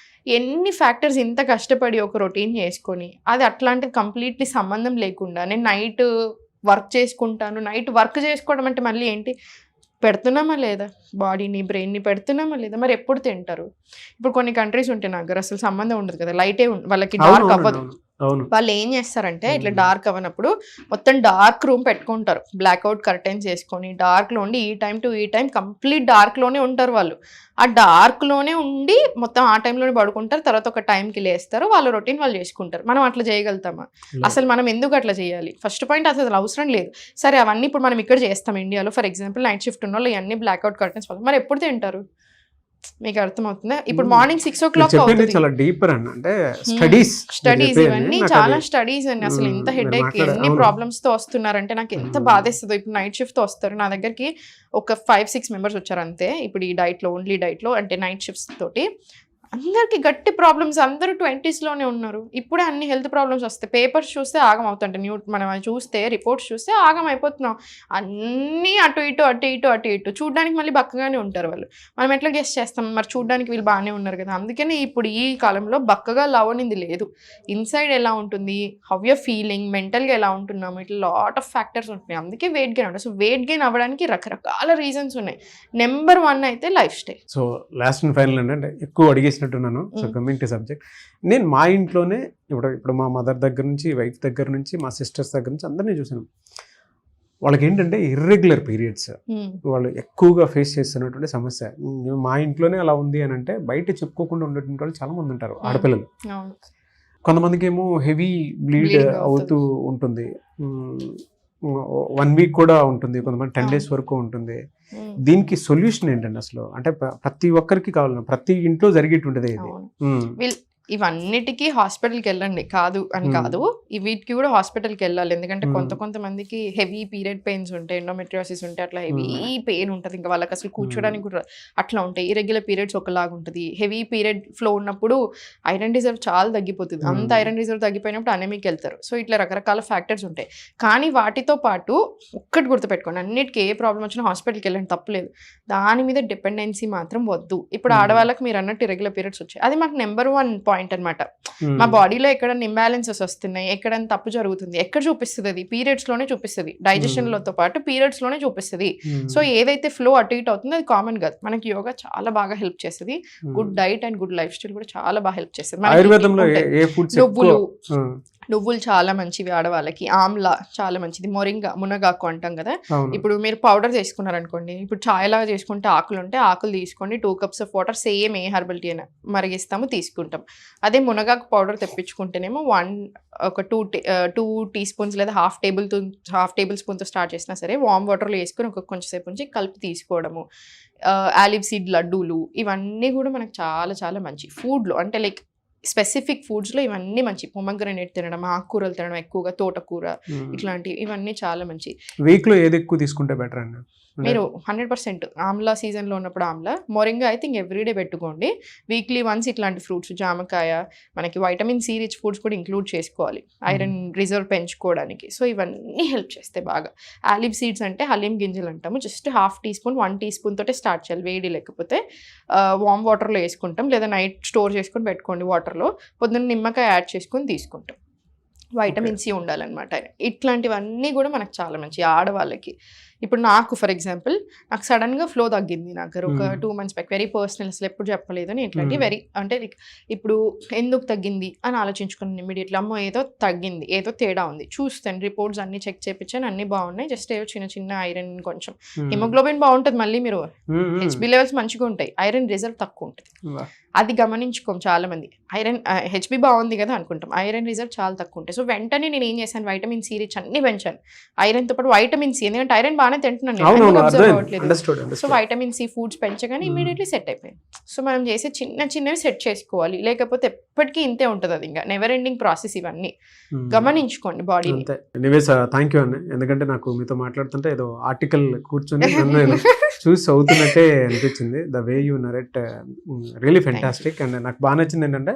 ఎన్ని ఫ్యాక్టర్స్ ఇంత కష్టపడి ఒక రొటీన్ చేసుకొని, అది అట్లాంటిది కంప్లీట్లీ సంబంధం లేకుండా నేను నైట్ వర్క్ చేసుకుంటాను. నైట్ వర్క్ చేసుకోవడం అంటే మళ్ళీ ఏంటి? పెడుతున్నామా లేదా బాడీని, బ్రెయిన్ని పెడుతున్నామా లేదా? మరి ఎప్పుడు తింటారు? ఇప్పుడు కొన్ని కంట్రీస్ ఉంటాయి నా దగ్గర అసలు సంబంధం ఉండదు కదా, లైటే వాళ్ళకి డార్క్ అవ్వదు, అవును. వాళ్ళు ఏం చేస్తారంటే ఇట్లా డార్క్ అవ్వనప్పుడు మొత్తం డార్క్ రూమ్ పెట్టుకుంటారు, బ్లాక్అవుట్ కర్టెన్స్ వేసుకొని డార్క్లో ఉండి ఈ టైం టు ఈ టైం కంప్లీట్ డార్క్లోనే ఉంటారు వాళ్ళు. ఆ డార్క్లోనే ఉండి మొత్తం ఆ టైంలోనే పడుకుంటారు, తర్వాత ఒక టైంకి లేస్తారు, వాళ్ళ రొటీన్ వాళ్ళు చేసుకుంటారు. మనం అట్లా చేయగలుగుతామా? అసలు మనం ఎందుకు అట్లా చేయాలి? ఫస్ట్ పాయింట్ అసలు అవసరం లేదు. సరే అవన్నీ ఇప్పుడు మనం ఇక్కడ చేస్తాం ఇండియాలో, ఫర్ ఎగ్జాంపుల్ నైట్ షిఫ్ట్ ఉన్న వాళ్ళు ఇవన్నీ బ్లాక్అవుట్ కర్టెన్స్ వల్ల మరి ఎప్పుడు తింటారు? మీకు అర్థమవుతుందా? ఇప్పుడు మార్నింగ్ 6 o'clock అవుతుంది. చాలా డీపర్ అండి, అంటే స్టడీస్ ఇవన్నీ చాలా స్టడీస్ అండి. అసలు ఎంత హెడేక్, ఎన్ని ప్రాబ్లమ్స్ తో వస్తున్నారంటే నాకు ఎంత బాధేస్తుందో. ఇప్పుడు నైట్ షిఫ్ట్ తో వస్తారు నా దగ్గరికి, ఒక 5-6 మెంబర్స్ వచ్చారు అంతే. ఇప్పుడు ఈ డైట్ లో ఓన్లీ డైట్ లో అంటే నైట్ షిఫ్ట్స్ తోటి అందరికి గట్టి ప్రాబ్లమ్స్, అందరూ 20s లోనే ఉన్నారు. ఇప్పుడే అన్ని హెల్త్ ప్రాబ్లమ్స్ వస్తాయి. పేపర్స్ చూస్తే ఆగం అవుతుంటే మనం చూస్తే రిపోర్ట్స్ చూస్తే ఆగం అయిపోతున్నాం. అన్నీ అటు ఇటు చూడడానికి మళ్ళీ బక్కగానే ఉంటారు వాళ్ళు. మనం ఎట్లా గెస్ చేస్తాం? మరి చూడడానికి వీళ్ళు బాగానే ఉన్నారు కదా. అందుకని ఇప్పుడు ఈ కాలంలో బక్కగా లవనింది లేదు. ఇన్సైడ్ ఎలా ఉంటుంది, హౌ యర్ ఫీలింగ్, మెంటల్గా ఎలా ఉంటున్నాము, ఇట్లా లాట్ ఆఫ్ ఫ్యాక్టర్స్ ఉంటున్నాయి. అందుకే వెయిట్ గెయిన్ ఉంటుంది. సో వెయిట్ గెయిన్ అవ్వడానికి రకరకాల రీజన్స్ ఉన్నాయి. నెంబర్ 1 అయితే life style. So last and final అంటే ఎక్కువ అడిగేసినట్టున్నాను. సో కమింగ్ టు సబ్జెక్ట్, నేను మా ఇంట్లోనే ఇప్పుడు మా మదర్ దగ్గర నుంచి, వైఫ్ దగ్గర నుంచి, మా సిస్టర్స్ దగ్గర నుంచి అందరినీ చూసాను. వాళ్ళకి ఏంటంటే ఇర్రెగ్యులర్ పీరియడ్స్, వాళ్ళు ఎక్కువగా ఫేస్ చేస్తున్నటువంటి సమస్య. మా ఇంట్లోనే అలా ఉంది అని అంటే బయట చెప్పుకోకుండా ఉండేటువంటి వాళ్ళు చాలా మంది ఉంటారు, ఆడపిల్లలు. కొంతమందికి ఏమో హెవీ బ్లీడ్ అవుతూ ఉంటుంది, 1 week కూడా ఉంటుంది, కొంతమంది 10 days వరకు ఉంటుంది. దీనికి సొల్యూషన్ ఏంటండి అసలు? అంటే ప్రతి ఒక్కరికి కావాలి, ప్రతి ఇంట్లో జరిగేటువంటిదే ఇది. ఇవన్నిటికీ హాస్పిటల్కి వెళ్ళండి, కాదు అని కాదు, వీటికి కూడా హాస్పిటల్కి వెళ్ళాలి. ఎందుకంటే కొంతమందికి హెవీ పీరియడ్ పెయిన్స్ ఉంటాయి, ఎండోమెట్రియోసిస్ ఉంటాయి, అట్లా హెవీ పెయిన్ ఉంటుంది, ఇంకా వాళ్ళకి అసలు కూర్చోడానికి కూడా అట్లా ఉంటాయి. ఇరెగ్యులర్ పీరియడ్స్ ఒకలాగా ఉంటుంది. హెవీ పీరియడ్ ఫ్లో ఉన్నప్పుడు ఐరన్ రిజర్వ్ చాలా తగ్గిపోతుంది. అంత ఐరన్ రిజర్వ్ తగ్గిపోయినప్పుడు అనెమిక్ వెళ్తారు. సో ఇట్లా రకరకాల ఫ్యాక్టర్స్ ఉంటాయి. కానీ వాటితో పాటు ఒక్కటి గుర్తుపెట్టుకోండి, అన్నిటికీ ఏ ప్రాబ్లం వచ్చినా హాస్పిటల్కి వెళ్ళండి, తప్పలేదు. దాని మీద డిపెండెన్సీ మాత్రం వద్దు. ఇప్పుడు ఆడవాళ్ళకి మీరు అన్నట్టు ఇరెగ్యులర్ పీరియడ్స్ వచ్చాయి, అది మాకు నెంబర్ 1 పాయింట్ అనమాట. మా బాడీలో ఎక్కడైనా ఇంబ్యాలెన్సెస్ వస్తున్నాయి, ఎక్కడైనా తప్పు జరుగుతుంది, ఎక్కడ చూపిస్తుంది? అది పీరియడ్స్ లోనే చూపిస్తుంది. డైజెషన్ లతో పాటు పీరియడ్స్ లోనే చూపిస్తుంది. సో ఏదైతే ఫ్లో అటు ఇటు అవుతుందో అది కామన్ కాదు. మనకి యోగా చాలా బాగా హెల్ప్ చేస్తుంది. Good diet and good life style కూడా చాలా బాగా హెల్ప్ చేస్తుంది. నువ్వులు చాలా మంచివి ఆడవాళ్ళకి, ఆమ్లా చాలా మంచిది, మొరింగా, మునగాకు అంటాం కదా. ఇప్పుడు మీరు పౌడర్ చేసుకున్నారనుకోండి, ఇప్పుడు చాయ్ లాగా చేసుకుంటే ఆకులు ఉంటే ఆకులు తీసుకోండి, 2 cups ఆఫ్ వాటర్, సేమ్ ఏ హెర్బల్ టీ అయినా మరిగిస్తాము, తీసుకుంటాం. అదే మునగాకు పౌడర్ తెప్పించుకుంటేనేమో 2 teaspoons లేదా హాఫ్ టేబుల్ స్పూన్తో స్టార్ట్ చేసినా సరే వామ్ వాటర్లో వేసుకొని కొంచెం సేపు ఉంచి కలిపి తీసుకోవడము. ఆలివ్ సీడ్ లడ్డూలు, ఇవన్నీ కూడా మనకు చాలా చాలా మంచి ఫుడ్లో, అంటే లైక్ స్పెసిఫిక్ ఫుడ్స్లో ఇవన్నీ మంచి. పొమగ్రనేట్ తినడం, ఆకుకూరలు తినడం, ఎక్కువగా తోటకూర, ఇట్లాంటివి ఇవన్నీ చాలా మంచి. వీక్లో ఏది ఎక్కువ తీసుకుంటే బెటర్ అండి? మీరు 100% ఆమ్లా సీజన్లో ఉన్నప్పుడు ఆమ్లా, మొరింగా అయితే ఇంక ఎవ్రీడే పెట్టుకోండి. వీక్లీ వన్స్ ఇట్లాంటి ఫ్రూట్స్, జామకాయ, మనకి వైటమిన్ సి రిచ్ ఫుడ్స్ కూడా ఇంక్లూడ్ చేసుకోవాలి ఐరన్ రిజర్వ్ పెంచుకోవడానికి. సో ఇవన్నీ హెల్ప్ చేస్తాయి బాగా. ఆలివ్ సీడ్స్ అంటే హలీం గింజలు అంటాము, జస్ట్ ½ teaspoon 1 teaspoon తోటే స్టార్ట్ చేయాలి. వేడి లేకపోతే వామ్ వాటర్లో వేసుకుంటాం, లేదా నైట్ స్టోర్ చేసుకొని పెట్టుకోండి వాటర్లో, పొద్దున్న నిమ్మకాయ యాడ్ చేసుకొని తీసుకుంటాం. వైటమిన్ సి ఉండాలన్నమాట. ఇట్లాంటివన్నీ కూడా మనకు చాలా మంచి ఆడవాళ్ళకి. ఇప్పుడు నాకు ఫర్ ఎగ్జాంపుల్ నాకు సడన్గా ఫ్లో తగ్గింది, నాకు ఒక 2 months బ్యాక్, వెరీ పర్సనల్, అసలు ఎప్పుడు చెప్పలేదు అని. ఇట్లాంటి వెరీ అంటే ఇప్పుడు ఎందుకు తగ్గింది అని ఆలోచించుకున్నాను ఇమీడియట్లీ. అమ్మో ఏదో తగ్గింది, ఏదో తేడా ఉంది, చూస్తాను రిపోర్ట్స్ అన్ని చెక్ చేయించాను, అన్ని బాగున్నాయి, జస్ట్ ఏదో చిన్న ఐరన్, కొంచెం హిమోగ్లోబిన్ బాగుంటుంది, మళ్ళీ మీరు హెచ్బి లెవెల్స్ మంచిగా ఉంటాయి, ఐరన్ రిజర్వ్ తక్కువ ఉంటుంది. అది గమనించుకోం చాలా మంది. హెచ్బి బాగుంది కదా అనుకుంటాం, ఐరన్ రిజర్వ్ చాలా తక్కువ ఉంటాయి. సో వెంటనే నేను ఏం చేశాను, వైటమిన్ సి రిచ్ అన్ని పెంచాను, ఐరన్తో పాటు వైటమిన్ సి, ఎందుకంటే ఐరన్ బాగానే తింటున్నాను, సో వైటమిన్ సి ఫుడ్స్ పెంచగానే ఇమీడియట్లీ సెట్ అయిపోయింది. సో మనం చేసే చిన్నవి సెట్ చేసుకోవాలి, లేకపోతే ఎప్పటికీ ఇంతే ఉంటుంది. అది ఇంకా నెవర్ ఎండింగ్ ప్రాసెస్. ఇవన్నీ గమనించుకోండి బాడీ. థ్యాంక్ యూ అండి, ఎందుకంటే నాకు మీతో మాట్లాడుతుంటే ఏదో ఆర్టికల్ కూర్చొని చూసి అవుతున్నట్టే అనిపించింది. The way you narrate really fantastic. And నాకు బాగా నచ్చింది ఏంటంటే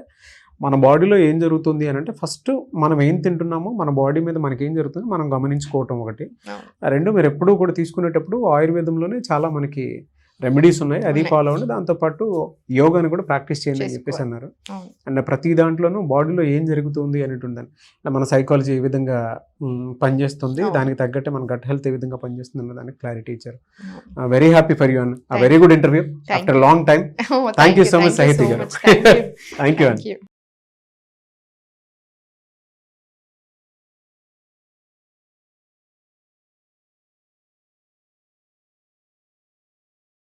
మన బాడీలో ఏం జరుగుతుంది అని అంటే ఫస్ట్ మనం ఏం తింటున్నామో, మన బాడీ మీద మనకి ఏం జరుగుతుంది మనం గమనించుకోవటం ఒకటి. 2 మీరు ఎప్పుడూ కూడా తీసుకునేటప్పుడు ఆయుర్వేదంలోనే చాలా మనకి రెమెడీస్ ఉన్నాయి, అది ఫాలో అవ్వండి. దాంతోపాటు యోగాని కూడా ప్రాక్టీస్ చేయండి అని చెప్పేసి అన్నారు. అండ్ ప్రతి దాంట్లోనూ బాడీలో ఏం జరుగుతుంది అనేటుందని, మన సైకాలజీ ఏ విధంగా పనిచేస్తుంది, దానికి తగ్గట్టే మన గట్ హెల్త్ ఏ విధంగా పనిచేస్తుంది అన్న దానికి క్లారిటీ ఇచ్చారు. Very happy for you and very good interview after long time. Thank you so much సాహితీ గారు. థ్యాంక్ యూ అండి.